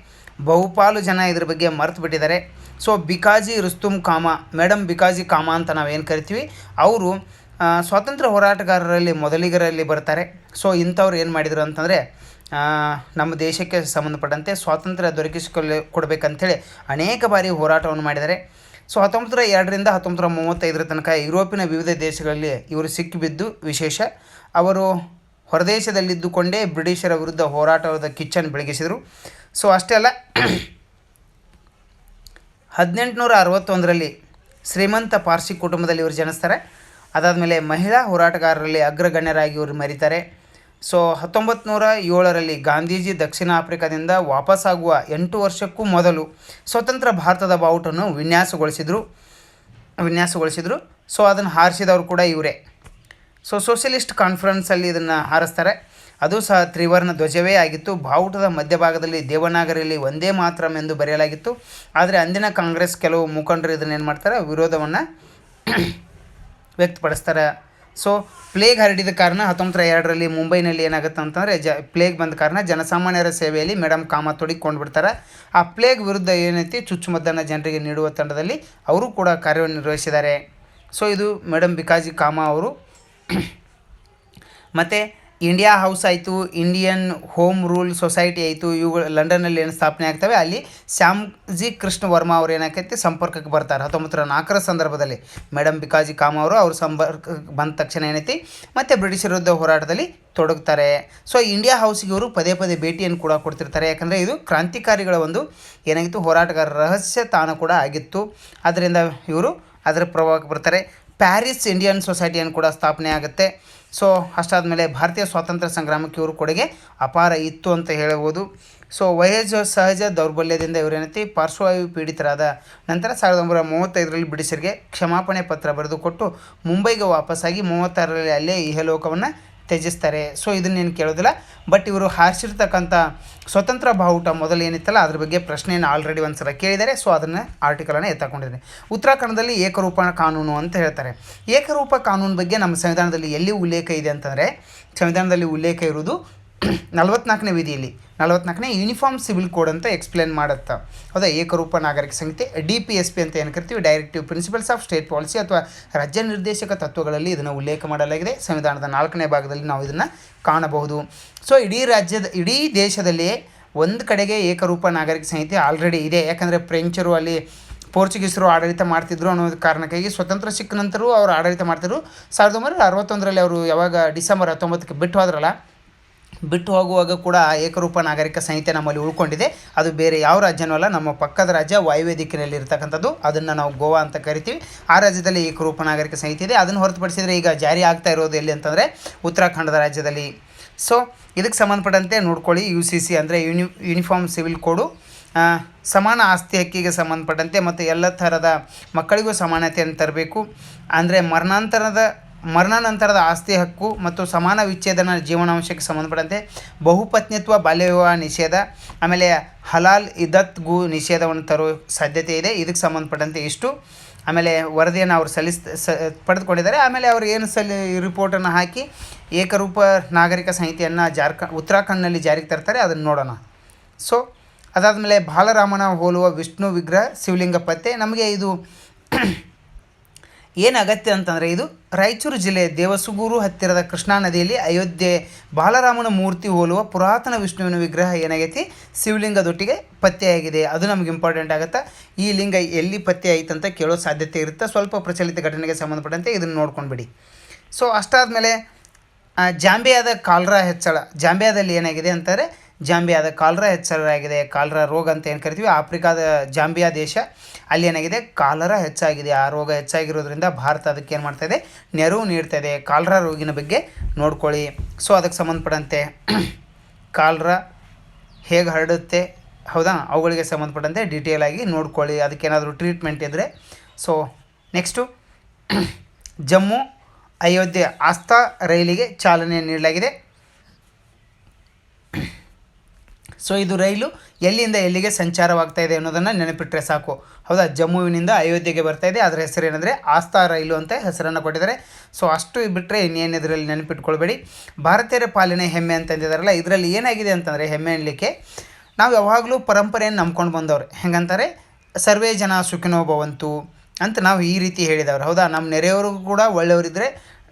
[SPEAKER 1] ಬಹುಪಾಲು ಜನ ಇದ್ರ ಬಗ್ಗೆ ಮರೆತು ಬಿಟ್ಟಿದ್ದಾರೆ. ಸೊ ಬಿಕಾಜಿ ರುಸ್ತುಮ್ ಕಾಮಾ, ಮೇಡಮ್ ಬಿಕಾಜಿ ಕಾಮಾ ಅಂತ ನಾವೇನು ಕರಿತೀವಿ, ಅವರು ಸ್ವಾತಂತ್ರ್ಯ ಹೋರಾಟಗಾರರಲ್ಲಿ ಮೊದಲಿಗರಲ್ಲಿ ಬರ್ತಾರೆ. ಸೊ ಇಂಥವ್ರು ಏನು ಮಾಡಿದರು ಅಂತಂದರೆ ನಮ್ಮ ದೇಶಕ್ಕೆ ಸಂಬಂಧಪಟ್ಟಂತೆ ಸ್ವಾತಂತ್ರ್ಯ ಕೊಡಬೇಕಂತೇಳಿ ಅನೇಕ ಬಾರಿ ಹೋರಾಟವನ್ನು ಮಾಡಿದ್ದಾರೆ. ಸೊ 1902ರಿಂದ 1935 ತನಕ ಯುರೋಪಿನ ವಿವಿಧ ದೇಶಗಳಲ್ಲಿ ಇವರು ಸಿಕ್ಕಿಬಿದ್ದು ವಿಶೇಷ. ಅವರು ಹೊರದೇಶದಲ್ಲಿದ್ದುಕೊಂಡೇ ಬ್ರಿಟಿಷರ ವಿರುದ್ಧ ಹೋರಾಟದ ಕಿಚ್ಚನ್ನು ಬೆಳಗಿಸಿದರು. ಸೊ ಅಷ್ಟೇ ಅಲ್ಲ, 1861ರಲ್ಲಿ ಶ್ರೀಮಂತ ಪಾರ್ಸಿ ಕುಟುಂಬದಲ್ಲಿ ಇವರು ಜನಿಸ್ತಾರೆ. ಅದಾದಮೇಲೆ ಮಹಿಳಾ ಹೋರಾಟಗಾರರಲ್ಲಿ ಅಗ್ರಗಣ್ಯರಾಗಿ ಇವರು ಮರೀತಾರೆ. ಸೊ 1907ರಲ್ಲಿ ಗಾಂಧೀಜಿ ದಕ್ಷಿಣ ಆಫ್ರಿಕಾದಿಂದ ವಾಪಸ್ಸಾಗುವ 8 ವರ್ಷಕ್ಕೂ ಮೊದಲು ಸ್ವತಂತ್ರ ಭಾರತದ ಬಾವುಟನ್ನು ವಿನ್ಯಾಸಗೊಳಿಸಿದರು. ಸೊ ಅದನ್ನು ಹಾರಿಸಿದವರು ಕೂಡ ಇವರೇ. ಸೊ ಸೋಷಿಯಲಿಸ್ಟ್ ಕಾನ್ಫರೆನ್ಸಲ್ಲಿ ಇದನ್ನು ಹಾರಿಸ್ತಾರೆ. ಅದು ಸಹ ತ್ರಿವರ್ಣ ಧ್ವಜವೇ ಆಗಿತ್ತು. ಬಾವುಟದ ಮಧ್ಯಭಾಗದಲ್ಲಿ ದೇವನಾಗರಿಯಲ್ಲಿ ಒಂದೇ ಮಾತರಂ ಎಂದು ಬರೆಯಲಾಗಿತ್ತು. ಆದರೆ ಅಂದಿನ ಕಾಂಗ್ರೆಸ್ ಕೆಲವು ಮುಖಂಡರು ಇದನ್ನೇನು ಮಾಡ್ತಾರೆ, ವಿರೋಧವನ್ನು ವ್ಯಕ್ತಪಡಿಸ್ತಾರೆ. ಸೊ ಪ್ಲೇಗ್ ಹರಡಿದ ಕಾರಣ 1902ರಲ್ಲಿ ಮುಂಬೈನಲ್ಲಿ ಏನಾಗುತ್ತೆ ಅಂತಂದರೆ ಪ್ಲೇಗ್ ಬಂದ ಕಾರಣ ಜನಸಾಮಾನ್ಯರ ಸೇವೆಯಲ್ಲಿ ಮೇಡಮ್ ಕಾಮಾ ತೊಡಗಿಕೊಂಡು ಬಿಡ್ತಾರೆ. ಆ ಪ್ಲೇಗ್ ವಿರುದ್ಧ ಏನೈತಿ ಚುಚ್ಚುಮದ್ದನ್ನು ಜನರಿಗೆ ನೀಡುವ ತಂಡದಲ್ಲಿ ಅವರು ಕೂಡ ಕಾರ್ಯನಿರ್ವಹಿಸಿದ್ದಾರೆ. ಸೊ ಇದು ಮೇಡಮ್ ಬಿಕಾಜಿ ಕಾಮಾ ಅವರು. ಮತ್ತು ಇಂಡಿಯಾ ಹೌಸ್ ಆಯಿತು, ಇಂಡಿಯನ್ ಹೋಮ್ ರೂಲ್ ಸೊಸೈಟಿ ಆಯಿತು, ಇವುಗಳು ಲಂಡನ್ನಲ್ಲಿ ಏನು ಸ್ಥಾಪನೆ ಆಗ್ತವೆ. ಅಲ್ಲಿ ಶ್ಯಾಮ್ಜಿ ಕೃಷ್ಣ ವರ್ಮಾ ಅವರು ಏನಾಕೈತಿ ಸಂಪರ್ಕಕ್ಕೆ ಬರ್ತಾರೆ 1904ರ ಸಂದರ್ಭದಲ್ಲಿ. ಮೇಡಮ್ ಬಿಕಾಜಿ ಕಾಮಾ ಅವರು ಸಂಪರ್ಕಕ್ಕೆ ಬಂದ ತಕ್ಷಣ ಏನೈತಿ ಮತ್ತು ಬ್ರಿಟಿಷ್ ವಿರುದ್ಧ ಹೋರಾಟದಲ್ಲಿ ತೊಡಗ್ತಾರೆ. ಸೊ ಇಂಡಿಯಾ ಹೌಸ್ಗೆ ಇವರು ಪದೇ ಪದೇ ಭೇಟಿಯನ್ನು ಕೂಡ ಕೊಡ್ತಿರ್ತಾರೆ. ಯಾಕಂದರೆ ಇದು ಕ್ರಾಂತಿಕಾರಿಗಳ ಒಂದು ಏನಾಗಿತ್ತು ಹೋರಾಟಗಾರರ ರಹಸ್ಯ ತಾಣ ಕೂಡ ಆಗಿತ್ತು. ಅದರಿಂದ ಇವರು ಅದರ ಪ್ರಭಾವಕ್ಕೆ ಬರ್ತಾರೆ. ಪ್ಯಾರಿಸ್ ಇಂಡಿಯನ್ ಸೊಸೈಟಿಯನ್ನು ಕೂಡ ಸ್ಥಾಪನೆ ಆಗುತ್ತೆ. ಸೊ ಅಷ್ಟಾದಮೇಲೆ ಭಾರತೀಯ ಸ್ವಾತಂತ್ರ್ಯ ಸಂಗ್ರಾಮಕ್ಕೆ ಇವರು ಕೊಡುಗೆ ಅಪಾರ ಇತ್ತು ಅಂತ ಹೇಳ್ಬೋದು. ಸೊ ಸಹಜ ದೌರ್ಬಲ್ಯದಿಂದ ಇವರೇನೈತಿ ಪಾರ್ಶ್ವವಾಯು ಪೀಡಿತರಾದ ನಂತರ 1935ರಲ್ಲಿ ಬ್ರಿಟಿಷರಿಗೆ ಕ್ಷಮಾಪಣೆ ಪತ್ರ ಬರೆದು ಕೊಟ್ಟು ಮುಂಬೈಗೆ ವಾಪಸ್ಸಾಗಿ 36ರಲ್ಲಿ ಅಲ್ಲೇ ಇಹಲೋಕವನ್ನು ತ್ಯಜಿಸ್ತಾರೆ. ಸೊ ಇದನ್ನೇನು ಕೇಳೋದಿಲ್ಲ. ಬಟ್ ಇವರು ಹಾರಿಸಿರ್ತಕ್ಕಂಥ ಸ್ವತಂತ್ರ ಬಾವುಟ ಮೊದಲು ಏನಿತ್ತಲ್ಲ ಅದ್ರ ಬಗ್ಗೆ ಪ್ರಶ್ನೆಯನ್ನು ಆಲ್ರೆಡಿ ಒಂದು ಸಲ ಕೇಳಿದ್ದಾರೆ. ಸೊ ಅದನ್ನು ಆರ್ಟಿಕಲನ್ನು ಎತ್ತಾಕೊಂಡಿದ್ದಾರೆ. ಉತ್ತರಾಖಂಡದಲ್ಲಿ ಏಕರೂಪ ಕಾನೂನು ಅಂತ ಹೇಳ್ತಾರೆ. ಏಕರೂಪ ಕಾನೂನು ಬಗ್ಗೆ ನಮ್ಮ ಸಂವಿಧಾನದಲ್ಲಿ ಎಲ್ಲಿ ಉಲ್ಲೇಖ ಇದೆ ಅಂತಂದರೆ, ಸಂವಿಧಾನದಲ್ಲಿ ಉಲ್ಲೇಖ ಇರುವುದು 44ನೇ ವಿಧಿಯಲ್ಲಿ, 44ನೇ ಯೂನಿಫಾರ್ಮ್ ಸಿವಿಲ್ ಕೋಡ್ ಅಂತ ಎಕ್ಸ್ಪ್ಲೇನ್ ಮಾಡುತ್ತಾ, ಹೌದಾ. ಏಕರೂಪ ನಾಗರಿಕ ಸಂಹಿತೆ DPSP ಅಂತ ಏನು ಕರಿತೀವಿ, directive principles of state policy ಅಥವಾ ರಾಜ್ಯ ನಿರ್ದೇಶಕ ತತ್ವಗಳಲ್ಲಿ ಇದನ್ನು ಉಲ್ಲೇಖ ಮಾಡಲಾಗಿದೆ. ಸಂವಿಧಾನದ 4ನೇ ಭಾಗದಲ್ಲಿ ನಾವು ಇದನ್ನು ಕಾಣಬಹುದು. ಸೊ ಇಡೀ ದೇಶದಲ್ಲಿಯೇ ಒಂದು ಕಡೆಗೆ ಏಕರೂಪ ನಾಗರಿಕ ಸಂಹಿತೆ ಆಲ್ರೆಡಿ ಇದೆ. ಯಾಕಂದರೆ ಫ್ರೆಂಚರು ಅಲ್ಲಿ ಪೋರ್ಚುಗೀಸರು ಆಡಳಿತ ಮಾಡ್ತಿದ್ರು ಅನ್ನೋದು ಕಾರಣಕ್ಕಾಗಿ ಸ್ವತಂತ್ರ ಸಿಕ್ಕ ನಂತರವೂ ಅವರು ಆಡಳಿತ ಮಾಡ್ತಿದ್ರು. 1961ರಲ್ಲಿ ಅವರು ಯಾವಾಗ ಡಿಸೆಂಬರ್ 19ಕ್ಕೆ ಬಿಟ್ಟು ಹೋಗುವಾಗ ಕೂಡ ಏಕರೂಪ ನಾಗರಿಕ ಸಂಹಿತೆ ನಮ್ಮಲ್ಲಿ ಉಳ್ಕೊಂಡಿದೆ. ಅದು ಬೇರೆ ಯಾವ ರಾಜ್ಯನೂ ಅಲ್ಲ, ನಮ್ಮ ಪಕ್ಕದ ರಾಜ್ಯ ವಾಯುವ್ಯ ದಿಕ್ಕಿನಲ್ಲಿ ಇರ್ತಕ್ಕಂಥದ್ದು. ಅದನ್ನು ನಾವು ಗೋವಾ ಅಂತ ಕರಿತೀವಿ. ಆ ರಾಜ್ಯದಲ್ಲಿ ಏಕರೂಪ ನಾಗರಿಕ ಸಂಹಿತೆ ಇದೆ. ಅದನ್ನು ಹೊರತುಪಡಿಸಿದರೆ ಈಗ ಜಾರಿ ಆಗ್ತಾ ಇರೋದು ಎಲ್ಲಿ ಅಂತಂದರೆ ಉತ್ತರಾಖಂಡದ ರಾಜ್ಯದಲ್ಲಿ. ಸೊ ಇದಕ್ಕೆ ಸಂಬಂಧಪಟ್ಟಂತೆ ನೋಡ್ಕೊಳ್ಳಿ, UCC ಅಂದರೆ ಯೂನಿಫಾರ್ಮ್ ಸಿವಿಲ್ ಕೋಡು ಸಮಾನ ಆಸ್ತಿ ಹಕ್ಕಿಗೆ ಸಂಬಂಧಪಟ್ಟಂತೆ ಮತ್ತು ಎಲ್ಲ ಥರದ ಮಕ್ಕಳಿಗೂ ಸಮಾನತೆಯನ್ನು ತರಬೇಕು. ಅಂದರೆ ಮರಣಾನಂತರದ ಆಸ್ತಿ ಹಕ್ಕು ಮತ್ತು ಸಮಾನ ವಿಚ್ಛೇದನ ಜೀವನಾಂಶಕ್ಕೆ ಸಂಬಂಧಪಟ್ಟಂತೆ ಬಹುಪತ್ನಿತ್ವ, ಬಾಲ್ಯ ವಿವಾಹ ನಿಷೇಧ, ಆಮೇಲೆ ಹಲಾಲ್ ಇದತ್ ಗು ನಿಷೇಧವನ್ನು ತರುವ ಸಾಧ್ಯತೆ ಇದೆ. ಇದಕ್ಕೆ ಸಂಬಂಧಪಟ್ಟಂತೆ ಇಷ್ಟು. ಆಮೇಲೆ ವರದಿಯನ್ನು ಅವರು ಪಡೆದುಕೊಂಡಿದ್ದಾರೆ. ಆಮೇಲೆ ಅವರು ಏನು ರಿಪೋರ್ಟನ್ನು ಹಾಕಿ ಏಕರೂಪ ನಾಗರಿಕ ಸಂಹಿತೆಯನ್ನು ಉತ್ತರಾಖಂಡ್ನಲ್ಲಿ ಜಾರಿಗೆ ತರ್ತಾರೆ, ಅದನ್ನು ನೋಡೋಣ. ಸೊ ಅದಾದಮೇಲೆ ಬಾಲರಾಮನ ಹೋಲುವ ವಿಷ್ಣು ವಿಗ್ರಹ ಶಿವಲಿಂಗ ಪತ್ತೆ. ನಮಗೆ ಇದು ಏನು ಅಗತ್ಯ ಅಂತಂದರೆ, ಇದು ರಾಯಚೂರು ಜಿಲ್ಲೆ ದೇವಸುಗೂರು ಹತ್ತಿರದ ಕೃಷ್ಣಾ ನದಿಯಲ್ಲಿ ಅಯೋಧ್ಯೆ ಬಾಲರಾಮನ ಮೂರ್ತಿ ಹೋಲುವ ಪುರಾತನ ವಿಷ್ಣುವಿನ ವಿಗ್ರಹ ಏನಾಗೈತಿ ಶಿವಲಿಂಗದೊಟ್ಟಿಗೆ ಪತ್ತೆಯಾಗಿದೆ. ಅದು ನಮಗೆ ಇಂಪಾರ್ಟೆಂಟ್ ಆಗುತ್ತೆ. ಈ ಲಿಂಗ ಎಲ್ಲಿ ಪತ್ತೆ ಆಯ್ತು ಅಂತ ಕೇಳೋ ಸಾಧ್ಯತೆ ಇರುತ್ತೆ. ಸ್ವಲ್ಪ ಪ್ರಚಲಿತ ಘಟನೆಗೆ ಸಂಬಂಧಪಟ್ಟಂತೆ ಇದನ್ನು ನೋಡ್ಕೊಂಡ್ಬಿಡಿ. ಸೊ ಅಷ್ಟಾದಮೇಲೆ ಜಾಂಬಿಯಾದ ಕಾಲ್ರಾ ಹೆಚ್ಚಳ. ಜಾಂಬಿಯಾದಲ್ಲಿ ಏನಾಗಿದೆ ಅಂತಾರೆ, ಜಾಂಬಿಯಾದ ಕಾಲ್ರಾ ಹೆಚ್ಚಳಾಗಿದೆ. ಕಾಲ್ರಾ ರೋಗ ಅಂತ ಏನು ಕರಿತೀವಿ, ಆಫ್ರಿಕಾದ ಜಾಂಬಿಯಾ ದೇಶ, ಅಲ್ಲಿ ಏನಾಗಿದೆ ಕಾಲರಾ ಹೆಚ್ಚಾಗಿದೆ. ಆ ರೋಗ ಹೆಚ್ಚಾಗಿರೋದ್ರಿಂದ ಭಾರತ ಅದಕ್ಕೆ ಏನು ಮಾಡ್ತಾಯಿದೆ, ನೆರವು ನೀಡ್ತಾಯಿದೆ. ಕಾಲ್ರಾ ರೋಗಿನ ಬಗ್ಗೆ ನೋಡ್ಕೊಳ್ಳಿ. ಸೊ ಅದಕ್ಕೆ ಸಂಬಂಧಪಟ್ಟಂತೆ ಕಾಲ್ರಾ ಹೇಗೆ ಹರಡುತ್ತೆ, ಹೌದಾ, ಅವುಗಳಿಗೆ ಸಂಬಂಧಪಟ್ಟಂತೆ ಡೀಟೇಲಾಗಿ ನೋಡ್ಕೊಳ್ಳಿ. ಅದಕ್ಕೇನಾದರೂ ಟ್ರೀಟ್ಮೆಂಟ್ ಇದ್ದರೆ. ಸೊ ನೆಕ್ಸ್ಟು ಜಮ್ಮು ಅಯೋಧ್ಯೆ ಆಸ್ಥಾ ರೈಲಿಗೆ ಚಾಲನೆ ನೀಡಲಾಗಿದೆ. ಸೊ ಇದು ರೈಲು ಎಲ್ಲಿಂದ ಎಲ್ಲಿಗೆ ಸಂಚಾರವಾಗ್ತಾ ಇದೆ ಅನ್ನೋದನ್ನು ನೆನಪಿಟ್ಟರೆ ಸಾಕು, ಹೌದಾ. ಜಮ್ಮುವಿನಿಂದ ಅಯೋಧ್ಯೆಗೆ ಬರ್ತಾಯಿದೆ. ಅದರ ಹೆಸರೇನೆಂದರೆ ಆಸ್ಥಾ ರೈಲು ಅಂತ ಹೆಸರನ್ನು ಕೊಟ್ಟಿದ್ದಾರೆ. ಸೊ ಅಷ್ಟು ಬಿಟ್ಟರೆ ಇನ್ನೇನು ಇದರಲ್ಲಿ ನೆನಪಿಟ್ಕೊಳ್ಬೇಡಿ. ಭಾರತೀಯರ ಪಾಲಿನ ಹೆಮ್ಮೆ ಅಂತಂದಿದ್ದಾರಲ್ಲ, ಇದರಲ್ಲಿ ಏನಾಗಿದೆ ಅಂತಂದರೆ, ಹೆಮ್ಮೆ ಅನ್ನಲಿಕ್ಕೆ ನಾವು ಯಾವಾಗಲೂ ಪರಂಪರೆಯನ್ನು ನಂಬ್ಕೊಂಡು ಬಂದವ್ರು. ಹೆಂಗಂತಾರೆ, ಸರ್ವೇ ಜನ ಸುಖಿನೋ ಭವಂತು ಅಂತ ನಾವು ಈ ರೀತಿ ಹೇಳಿದವ್ರು, ಹೌದಾ. ನಮ್ಮ ನೆರೆಯವ್ರಿಗೂ ಕೂಡ ಒಳ್ಳೆಯವರಿದ್ದರೆ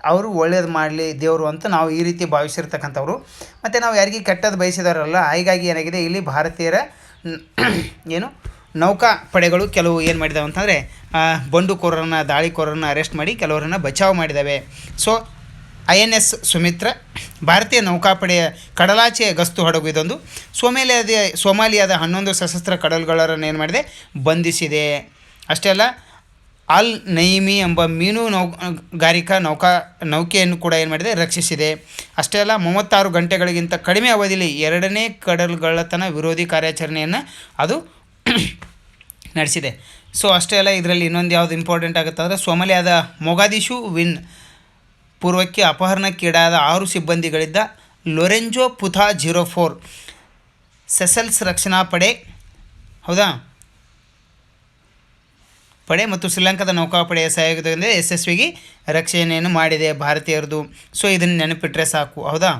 [SPEAKER 1] ಅವರು ಒಳ್ಳೇದು ಮಾಡಲಿ ದೇವರು ಅಂತ ನಾವು ಈ ರೀತಿ ಭಾವಿಸಿರ್ತಕ್ಕಂಥವ್ರು. ಮತ್ತು ನಾವು ಯಾರಿಗೆ ಕೆಟ್ಟದ್ದು ಬಯಸಿದಾರಲ್ಲ, ಹೀಗಾಗಿ ಏನಾಗಿದೆ, ಇಲ್ಲಿ ಭಾರತೀಯರ ಏನು ನೌಕಾ ಪಡೆಗಳು ಕೆಲವು ಏನು ಮಾಡಿದಾವೆ ಅಂತಂದರೆ, ಬಂಡುಕೋರರನ್ನು ದಾಳಿಕೋರರನ್ನು ಅರೆಸ್ಟ್ ಮಾಡಿ ಕೆಲವರನ್ನು ಬಚಾವ್ ಮಾಡಿದ್ದಾವೆ. ಸೊ INS ಸುಮಿತ್ರ ಭಾರತೀಯ ನೌಕಾಪಡೆಯ ಕಡಲಾಚೆಯ ಗಸ್ತು ಹಡಗು ಇದೊಂದು. ಸೋಮಾಲಿಯಾದ 11 ಸಶಸ್ತ್ರ ಕಡಲುಗಾರರನ್ನು ಏನು ಮಾಡಿದೆ, ಬಂಧಿಸಿದೆ. ಅಷ್ಟೇ ಅಲ್ಲ, ಅಲ್ ನಯಿಮಿ ಎಂಬ ಮೀನುಗಾರಿಕಾ ನೌಕೆಯನ್ನು ಕೂಡ ಏನು ಮಾಡಿದೆ, ರಕ್ಷಿಸಿದೆ. ಅಷ್ಟೇ ಅಲ್ಲ, 36 ಗಂಟೆಗಳಿಗಿಂತ ಕಡಿಮೆ ಅವಧಿಯಲ್ಲಿ 2ನೇ ಕಡಲುಗಳ್ಳತನ ವಿರೋಧಿ ಕಾರ್ಯಾಚರಣೆಯನ್ನು ಅದು ನಡೆಸಿದೆ. ಸೊ ಅಷ್ಟೇ ಅಲ್ಲ, ಇದರಲ್ಲಿ ಇನ್ನೊಂದು ಯಾವುದು ಇಂಪಾರ್ಟೆಂಟ್ ಆಗುತ್ತೆ ಅಂದರೆ, ಸೋಮಾಲಿಯಾದ ಮೊಗಾದಿಶು ಪೂರ್ವಕ್ಕೆ ಅಪಹರಣಕ್ಕೀಡಾದ 6 ಸಿಬ್ಬಂದಿಗಳಿದ್ದ ಲೊರೆಂಜೋ ಪುಥಾ 04 ಸೆಸೆಲ್ಸ್ ರಕ್ಷಣಾ ಪಡೆ, ಹೌದಾ, ಪಡೆ ಮತ್ತು ಶ್ರೀಲಂಕಾದ ನೌಕಾಪಡೆಯ ಸಹಯೋಗದಿಂದ ಯಶಸ್ವಿಯಾಗಿ ರಕ್ಷಣೆಯನ್ನು ಮಾಡಿದೆ ಭಾರತೀಯರದು. ಸೊ ಇದನ್ನು ನೆನಪಿಟ್ಟರೆ ಸಾಕು, ಹೌದಾ.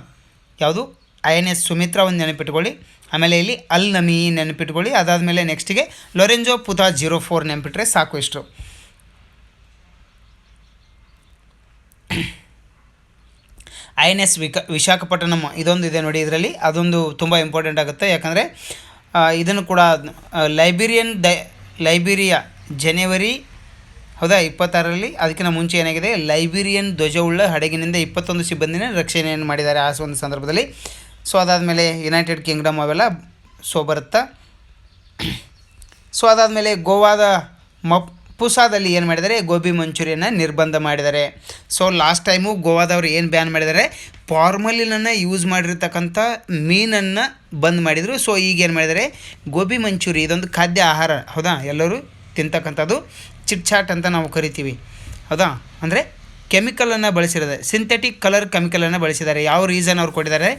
[SPEAKER 1] ಯಾವುದು INS ಸುಮಿತ್ರ ಒಂದು ನೆನಪಿಟ್ಕೊಳ್ಳಿ. ಆಮೇಲೆ ಇಲ್ಲಿ ಅಲ್ ನಮಿ ನೆನಪಿಟ್ಕೊಳ್ಳಿ. ಅದಾದಮೇಲೆ ನೆಕ್ಸ್ಟಿಗೆ ಲೊರೆಂಜೋ ಪುಥಾ 04 ನೆನಪಿಟ್ರೆ ಸಾಕು. ಇಷ್ಟು INS ವಿಶಾಖಪಟ್ಟಣಂ ಇದೊಂದು ಇದೆ ನೋಡಿ ಇದರಲ್ಲಿ. ಅದೊಂದು ತುಂಬ ಇಂಪಾರ್ಟೆಂಟ್ ಆಗುತ್ತೆ. ಯಾಕಂದರೆ ಇದನ್ನು ಕೂಡ ಲೈಬೀರಿಯಾ ಜನವರಿ, ಹೌದಾ, 26ರಲ್ಲಿ ಅದಕ್ಕಿಂತ ಮುಂಚೆ ಏನಾಗಿದೆ, ಲೈಬೀರಿಯನ್ ಧ್ವಜವುಳ್ಳ ಹಡಗಿನಿಂದ 21 ಸಿಬ್ಬಂದಿನ ರಕ್ಷಣೆಯನ್ನು ಮಾಡಿದ್ದಾರೆ ಆ ಒಂದು ಸಂದರ್ಭದಲ್ಲಿ. ಸೊ ಅದಾದಮೇಲೆ ಯುನೈಟೆಡ್ ಕಿಂಗ್ಡಮ್ ಅವೆಲ್ಲ ಬರುತ್ತಾ. ಸೊ ಅದಾದಮೇಲೆ ಗೋವಾದ ಮಪುಸಾದಲ್ಲಿ ಏನು ಮಾಡಿದ್ದಾರೆ, ಗೋಬಿ ಮಂಚೂರಿಯನ್ನು ನಿರ್ಬಂಧ ಮಾಡಿದ್ದಾರೆ. ಸೊ ಲಾಸ್ಟ್ ಟೈಮು ಗೋವಾದವರು ಏನು ಬ್ಯಾನ್ ಮಾಡಿದ್ದಾರೆ, ಫಾರ್ಮಲಿನನ್ನು ಯೂಸ್ ಮಾಡಿರ್ತಕ್ಕಂಥ ಮೀನನ್ನು ಬಂದ್ ಮಾಡಿದರು. ಸೊ ಈಗ ಏನು ಮಾಡಿದ್ದಾರೆ, ಗೋಬಿ ಮಂಚೂರಿ ಇದೊಂದು ಖಾದ್ಯ ಆಹಾರ, ಹೌದಾ, ಎಲ್ಲರೂ ತಿಂತಕ್ಕಂಥದ್ದು. ಚಿಟ್ಚಾಟ್ ಅಂತ ನಾವು ಕರಿತೀವಿ, ಹೌದಾ. ಅಂದರೆ ಕೆಮಿಕಲನ್ನು ಬಳಸಿರೋದು, ಸಿಂಥೆಟಿಕ್ ಕಲರ್ ಕೆಮಿಕಲನ್ನು ಬಳಸಿದ್ದಾರೆ. ಯಾವ ರೀಸನ್ ಅವ್ರು ಕೊಟ್ಟಿದ್ದಾರೆ,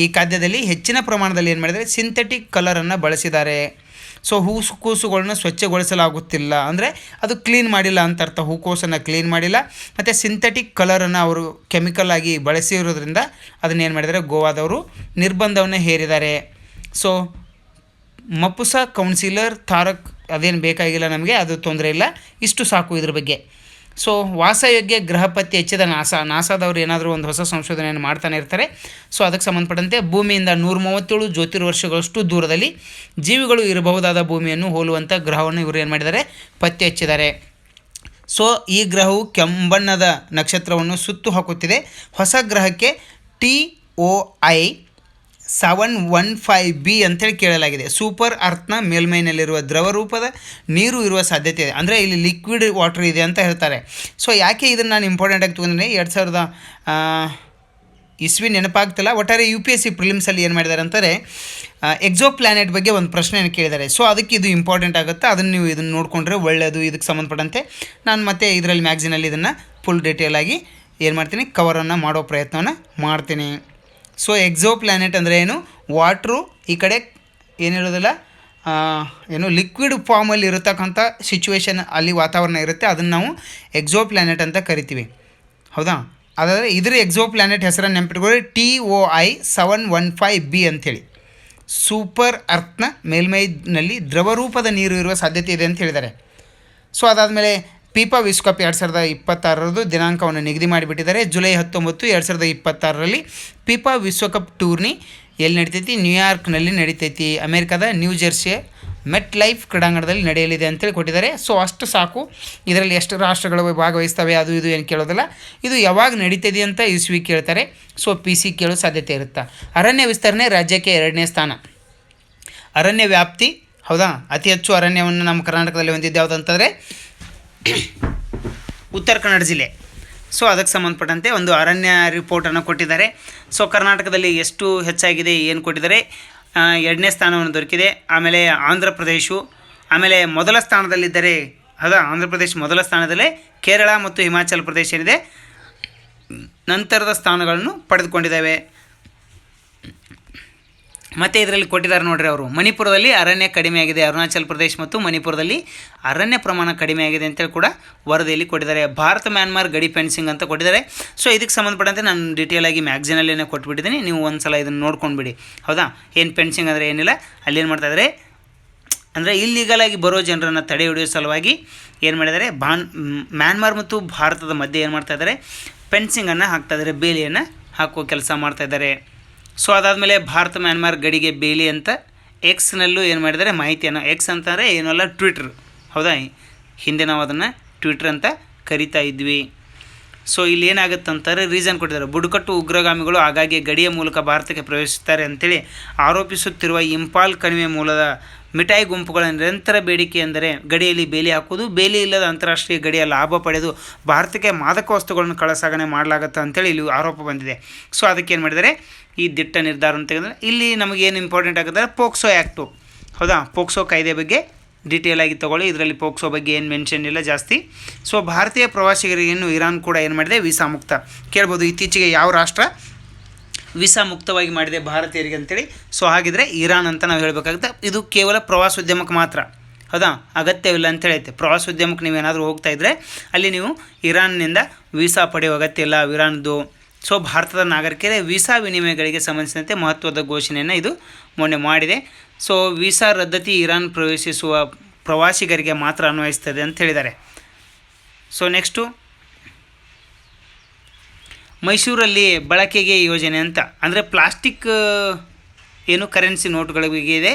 [SPEAKER 1] ಈ ಖಾದ್ಯದಲ್ಲಿ ಹೆಚ್ಚಿನ ಪ್ರಮಾಣದಲ್ಲಿ ಏನು ಮಾಡಿದ್ದಾರೆ, ಸಿಂಥೆಟಿಕ್ ಕಲರನ್ನು ಬಳಸಿದ್ದಾರೆ. ಸೊ ಹೂಕೋಸುಗಳನ್ನ ಸ್ವಚ್ಛಗೊಳಿಸಲಾಗುತ್ತಿಲ್ಲ, ಅಂದರೆ ಅದು ಕ್ಲೀನ್ ಮಾಡಿಲ್ಲ ಅಂತ ಅರ್ಥ. ಹೂಕೋಸನ್ನು ಕ್ಲೀನ್ ಮಾಡಿಲ್ಲ, ಮತ್ತು ಸಿಂಥೆಟಿಕ್ ಕಲರನ್ನು ಅವರು ಕೆಮಿಕಲ್ ಆಗಿ ಬಳಸಿರೋದ್ರಿಂದ ಅದನ್ನೇನು ಮಾಡಿದ್ದಾರೆ, ಗೋವಾದವರು ನಿರ್ಬಂಧವನ್ನು ಹೇರಿದ್ದಾರೆ. ಸೊ ಮಪುಸಾ ಕೌನ್ಸಿಲರ್ ತಾರಕ್ ಅದೇನು ಬೇಕಾಗಿಲ್ಲ ನಮಗೆ, ಅದು ತೊಂದರೆ ಇಲ್ಲ, ಇಷ್ಟು ಸಾಕು ಇದ್ರ ಬಗ್ಗೆ. ಸೊ ವಾಸಯೋಗ್ಯ ಗ್ರಹ ಪತ್ತೆ ಹೆಚ್ಚಿದ ನಾಸಾದವರು ಏನಾದರೂ ಒಂದು ಹೊಸ ಸಂಶೋಧನೆಯನ್ನು ಮಾಡ್ತಾನೆ ಇರ್ತಾರೆ. ಸೊ ಅದಕ್ಕೆ ಸಂಬಂಧಪಟ್ಟಂತೆ ಭೂಮಿಯಿಂದ 137 ಜ್ಯೋತಿರ್ವರ್ಷಗಳಷ್ಟು ದೂರದಲ್ಲಿ ಜೀವಿಗಳು ಇರಬಹುದಾದ ಭೂಮಿಯನ್ನು ಹೋಲುವಂಥ ಗ್ರಹವನ್ನು ಇವರು ಏನು ಮಾಡಿದ್ದಾರೆ, ಪತ್ತೆ ಹಚ್ಚಿದ್ದಾರೆ. ಸೊ ಈ ಗ್ರಹವು ಕೆಂಬಣ್ಣದ ನಕ್ಷತ್ರವನ್ನು ಸುತ್ತು ಹಾಕುತ್ತಿದೆ. ಹೊಸ ಗ್ರಹಕ್ಕೆ TOI 715b ಅಂತೇಳಿ ಕೇಳಲಾಗಿದೆ. ಸೂಪರ್ ಅರ್ಥನ ಮೇಲ್ಮೈನಲ್ಲಿರುವ ದ್ರವ ರೂಪದ ನೀರು ಇರುವ ಸಾಧ್ಯತೆ ಇದೆ, ಅಂದರೆ ಇಲ್ಲಿ ಲಿಕ್ವಿಡ್ ವಾಟರ್ ಇದೆ ಅಂತ ಹೇಳ್ತಾರೆ. ಸೊ ಯಾಕೆ ಇದನ್ನು ನಾನು ಇಂಪಾರ್ಟೆಂಟಾಗಿ ತೊಗೊಂಡಿದ್ದೀನಿ, 2000 ಇಸ್ವಿ ನೆನಪಾಗ್ತಿಲ್ಲ, ಒಟ್ಟಾರೆ UPSC ಪ್ರಿಲಿಮ್ಸಲ್ಲಿ ಏನು ಮಾಡಿದ್ದಾರೆ ಅಂತಾರೆ, ಎಕ್ಸೋ ಪ್ಲ್ಯಾನೆಟ್ ಬಗ್ಗೆ ಒಂದು ಪ್ರಶ್ನೆಯನ್ನು ಕೇಳಿದ್ದಾರೆ. ಸೊ ಅದಕ್ಕೆ ಇದು ಇಂಪಾರ್ಟೆಂಟ್ ಆಗುತ್ತೆ, ಅದನ್ನು ನೀವು ಇದನ್ನು ನೋಡಿಕೊಂಡ್ರೆ ಒಳ್ಳೆಯದು. ಇದಕ್ಕೆ ಸಂಬಂಧಪಟ್ಟಂತೆ ನಾನು ಮತ್ತೆ ಇದರಲ್ಲಿ ಮ್ಯಾಗ್ಝಿನಲ್ಲಿ ಇದನ್ನು ಫುಲ್ ಡೀಟೇಲಾಗಿ ಏನು ಮಾಡ್ತೀನಿ, ಕವರನ್ನು ಮಾಡೋ ಪ್ರಯತ್ನವನ್ನು ಮಾಡ್ತೀನಿ. ಸೊ ಎಕ್ಸೋ ಪ್ಲ್ಯಾನೆಟ್ ಅಂದರೆ ಏನು, ವಾಟ್ರು ಈ ಕಡೆ ಏನು ಹೇಳೋದಿಲ್ಲ, ಏನು ಲಿಕ್ವಿಡ್ ಫಾರ್ಮಲ್ಲಿ ಇರತಕ್ಕಂಥ ಸಿಚುವೇಶನ್ ಅಲ್ಲಿ ವಾತಾವರಣ ಇರುತ್ತೆ, ಅದನ್ನು ನಾವು ಎಕ್ಸೋ ಪ್ಲ್ಯಾನೆಟ್ ಅಂತ ಕರಿತೀವಿ. ಹೌದಾ? ಅದಾದರೆ ಇದರ ಎಕ್ಸೋ ಪ್ಲ್ಯಾನೆಟ್ ಹೆಸರನ್ನು ನೆನಪಿಟ್ಕೊಳ್ಳಿ, TOI 715b ಅಂಥೇಳಿ. ಸೂಪರ್ ಅರ್ತ್ನ ಮೇಲ್ಮೈನಲ್ಲಿ ದ್ರವರೂಪದ ನೀರು ಇರುವ ಸಾಧ್ಯತೆ ಇದೆ ಅಂತ ಹೇಳಿದ್ದಾರೆ. ಸೊ ಅದಾದಮೇಲೆ ಫಿಫಾ ವಿಶ್ವಕಪ್ 2026 ದಿನಾಂಕವನ್ನು ನಿಗದಿ ಮಾಡಿಬಿಟ್ಟಿದ್ದಾರೆ. ಜುಲೈ 19, 2026 ಫಿಫಾ ವಿಶ್ವಕಪ್ ಟೂರ್ನಿ ಎಲ್ಲಿ ನಡೀತೈತಿ? ನ್ಯೂಯಾರ್ಕ್ನಲ್ಲಿ ನಡೀತೈತಿ. ಅಮೇರಿಕಾದ ನ್ಯೂ ಜೆರ್ಸಿಯ ಮೆಟ್ ಲೈಫ್ ಕ್ರೀಡಾಂಗಣದಲ್ಲಿ ನಡೆಯಲಿದೆ ಅಂತೇಳಿ ಕೊಟ್ಟಿದ್ದಾರೆ. ಸೊ ಅಷ್ಟು ಸಾಕು. ಇದರಲ್ಲಿ ಎಷ್ಟು ರಾಷ್ಟ್ರಗಳು ಭಾಗವಹಿಸ್ತವೆ ಅದು ಇದು ಏನು ಕೇಳೋದಿಲ್ಲ. ಇದು ಯಾವಾಗ ನಡೀತದೆ ಅಂತ ಇಸ್ವಿ ಕೇಳ್ತಾರೆ. ಸೊ PC ಕೇಳೋ ಸಾಧ್ಯತೆ ಇರುತ್ತೆ. ಅರಣ್ಯ ವಿಸ್ತರಣೆ ರಾಜ್ಯಕ್ಕೆ 2ನೇ ಸ್ಥಾನ. ಅರಣ್ಯ ವ್ಯಾಪ್ತಿ, ಹೌದಾ, ಅತಿ ಹೆಚ್ಚು ಅರಣ್ಯವನ್ನು ನಮ್ಮ ಕರ್ನಾಟಕದಲ್ಲಿ ಹೊಂದಿದ್ದು ಯಾವುದು ಅಂತಂದರೆ ಉತ್ತರ ಕನ್ನಡ ಜಿಲ್ಲೆ. ಸೊ ಅದಕ್ಕೆ ಸಂಬಂಧಪಟ್ಟಂತೆ ಒಂದು ಅರಣ್ಯ ರಿಪೋರ್ಟನ್ನು ಕೊಟ್ಟಿದ್ದಾರೆ. ಸೊ ಕರ್ನಾಟಕದಲ್ಲಿ ಎಷ್ಟು ಹೆಚ್ಚಾಗಿದೆ ಏನು ಕೊಟ್ಟಿದ್ದಾರೆ. 2ನೇ ಸ್ಥಾನವನ್ನು ದೊರಕಿದೆ. ಆಮೇಲೆ ಆಂಧ್ರ ಪ್ರದೇಶ ಆಮೇಲೆ ಮೊದಲ ಸ್ಥಾನದಲ್ಲಿದ್ದರೆ, ಹೌದಾ, ಆಂಧ್ರ ಪ್ರದೇಶ ಮೊದಲ ಸ್ಥಾನದಲ್ಲೇ, ಕೇರಳ ಮತ್ತು ಹಿಮಾಚಲ ಪ್ರದೇಶ ಏನಿದೆ ನಂತರದ ಸ್ಥಾನಗಳನ್ನು ಪಡೆದುಕೊಂಡಿದ್ದಾವೆ. ಮತ್ತು ಇದರಲ್ಲಿ ಕೊಟ್ಟಿದ್ದಾರೆ ನೋಡ್ರಿ ಅವರು, ಮಣಿಪುರದಲ್ಲಿ ಅರಣ್ಯ ಕಡಿಮೆಯಾಗಿದೆ. ಅರುಣಾಚಲ ಪ್ರದೇಶ ಮತ್ತು ಮಣಿಪುರದಲ್ಲಿ ಅರಣ್ಯ ಪ್ರಮಾಣ ಕಡಿಮೆಯಾಗಿದೆ ಅಂತೇಳಿ ಕೂಡ ವರದಿಯಲ್ಲಿ ಕೊಟ್ಟಿದ್ದಾರೆ. ಭಾರತ ಮ್ಯಾನ್ಮಾರ್ ಗಡಿ ಫೆನ್ಸಿಂಗ್ ಅಂತ ಕೊಟ್ಟಿದ್ದಾರೆ. ಸೊ ಇದಕ್ಕೆ ಸಂಬಂಧಪಟ್ಟಂತೆ ನಾನು ಡೀಟೇಲಾಗಿ ಮ್ಯಾಗ್ಝಿನಲ್ಲೇ ಕೊಟ್ಬಿಟ್ಟಿದ್ದೀನಿ, ನೀವು ಒಂದು ಸಲ ಇದನ್ನು ನೋಡ್ಕೊಂಡ್ಬಿಡಿ. ಹೌದಾ? ಏನು ಫೆನ್ಸಿಂಗ್ ಅಂದರೆ ಏನಿಲ್ಲ, ಅಲ್ಲೇನು ಮಾಡ್ತಾಯಿದ್ದಾರೆ ಅಂದರೆ ಇಲ್ಲೀಗಲಾಗಿ ಬರೋ ಜನರನ್ನು ತಡೆ ಹಿಡಿಯೋ ಸಲುವಾಗಿ ಏನು ಮಾಡಿದ್ದಾರೆ, ಮ್ಯಾನ್ಮಾರ್ ಮತ್ತು ಭಾರತದ ಮಧ್ಯೆ ಏನು ಮಾಡ್ತಾಯಿದ್ದಾರೆ, ಫೆನ್ಸಿಂಗನ್ನು ಹಾಕ್ತಾಯಿದ್ದಾರೆ, ಬೇಲಿಯನ್ನು ಹಾಕುವ ಕೆಲಸ ಮಾಡ್ತಾಯಿದ್ದಾರೆ. ಸೊ ಅದಾದಮೇಲೆ ಭಾರತ ಮ್ಯಾನ್ಮಾರ್ ಗಡಿಗೆ ಬೇಲಿ ಅಂತ ಎಕ್ಸ್ನಲ್ಲೂ ಏನು ಮಾಡಿದ್ದಾರೆ ಮಾಹಿತಿಯನ್ನು, ಎಕ್ಸ್ ಅಂತಂದರೆ ಏನಲ್ಲ ಟ್ವಿಟ್ರ್, ಹೌದಾ, ಹಿಂದೆ ನಾವು ಅದನ್ನು ಟ್ವಿಟ್ರ್ ಅಂತ ಕರಿತಾ ಇದ್ವಿ. ಸೊ ಇಲ್ಲಿ ಏನಾಗುತ್ತೆ ಅಂತಾರೆ, ರೀಸನ್ ಕೊಟ್ಟಿದ್ದಾರೆ. ಬುಡಕಟ್ಟು ಉಗ್ರಗಾಮಿಗಳು ಆಗಾಗ್ಗೆ ಗಡಿಯ ಮೂಲಕ ಭಾರತಕ್ಕೆ ಪ್ರವೇಶಿಸುತ್ತಾರೆ ಅಂತೇಳಿ ಆರೋಪಿಸುತ್ತಿರುವ ಇಂಪಾಲ್ ಕಣಿವೆ ಮೂಲದ ಮಿಠಾಯಿ ಗುಂಪುಗಳ ನಿರಂತರ ಬೇಡಿಕೆ ಎಂದರೆ ಗಡಿಯಲ್ಲಿ ಬೇಲಿ ಹಾಕುವುದು, ಬೇಲಿ ಇಲ್ಲದ ಅಂತಾರಾಷ್ಟ್ರೀಯ ಗಡಿಯ ಲಾಭ ಪಡೆದು ಭಾರತಕ್ಕೆ ಮಾದಕ ವಸ್ತುಗಳನ್ನು ಕಳ್ಳಸಾಗಣೆ ಮಾಡಲಾಗುತ್ತೆ ಅಂತೇಳಿ ಇಲ್ಲಿ ಆರೋಪ ಬಂದಿದೆ. ಸೊ ಅದಕ್ಕೆ ಏನು ಮಾಡಿದ್ದಾರೆ, ಈ ದಿಟ್ಟ ನಿರ್ಧಾರವನ್ನು ತೆಗೆದರೆ ಇಲ್ಲಿ ನಮಗೇನು ಇಂಪಾರ್ಟೆಂಟ್ ಆಗುತ್ತೆ, ಪೋಕ್ಸೋ ಆ್ಯಕ್ಟು, ಹೌದಾ, ಪೋಕ್ಸೋ ಕಾಯ್ದೆ ಬಗ್ಗೆ ಡೀಟೇಲಾಗಿ ತೊಗೊಳ್ಳಿ. ಇದರಲ್ಲಿ ಪೋಕ್ಸೋ ಬಗ್ಗೆ ಏನು ಮೆನ್ಷನ್ ಇಲ್ಲ ಜಾಸ್ತಿ. ಸೊ ಭಾರತೀಯ ಪ್ರವಾಸಿಗರಿಗೇನು ಇರಾನ್ ಕೂಡ ಏನು ಮಾಡಿದೆ, ವೀಸಾ ಮುಕ್ತ. ಕೇಳ್ಬೋದು ಇತ್ತೀಚೆಗೆ ಯಾವ ರಾಷ್ಟ್ರ ವೀಸಾ ಮುಕ್ತವಾಗಿ ಮಾಡಿದೆ ಭಾರತೀಯರಿಗೆ ಅಂತೇಳಿ. ಸೊ ಹಾಗಿದ್ರೆ ಇರಾನ್ ಅಂತ ನಾವು ಹೇಳಬೇಕಾಗುತ್ತೆ. ಇದು ಕೇವಲ ಪ್ರವಾಸೋದ್ಯಮಕ್ಕೆ ಮಾತ್ರ, ಹೌದಾ, ಅಗತ್ಯವಿಲ್ಲ ಅಂತ ಹೇಳೈತೆ. ಪ್ರವಾಸೋದ್ಯಮಕ್ಕೆ ನೀವೇನಾದರೂ ಹೋಗ್ತಾ ಇದ್ದರೆ ಅಲ್ಲಿ ನೀವು ಇರಾನ್ನಿಂದ ವೀಸಾ ಪಡೆಯುವ ಅಗತ್ಯ ಇಲ್ಲ, ಇರಾನ್ದು. ಸೊ ಭಾರತದ ನಾಗರಿಕರೇ ವೀಸಾ ವಿನಿಮಯಗಳಿಗೆ ಸಂಬಂಧಿಸಿದಂತೆ ಮಹತ್ವದ ಘೋಷಣೆಯನ್ನು ಇದು ಮೊನ್ನೆ ಮಾಡಿದೆ. ಸೊ ವೀಸಾ ರದ್ದತಿ ಇರಾನ್ ಪ್ರವೇಶಿಸುವ ಪ್ರವಾಸಿಗರಿಗೆ ಮಾತ್ರ ಅನ್ವಯಿಸ್ತದೆ ಅಂತ ಹೇಳಿದ್ದಾರೆ. ಸೊ ನೆಕ್ಸ್ಟು ಮೈಸೂರಲ್ಲಿ ಬಳಕೆಗೆ ಯೋಜನೆ ಅಂತ, ಅಂದರೆ ಪ್ಲಾಸ್ಟಿಕ್ ಏನು ಕರೆನ್ಸಿ ನೋಟುಗಳಿಗೆ ಇದೆ.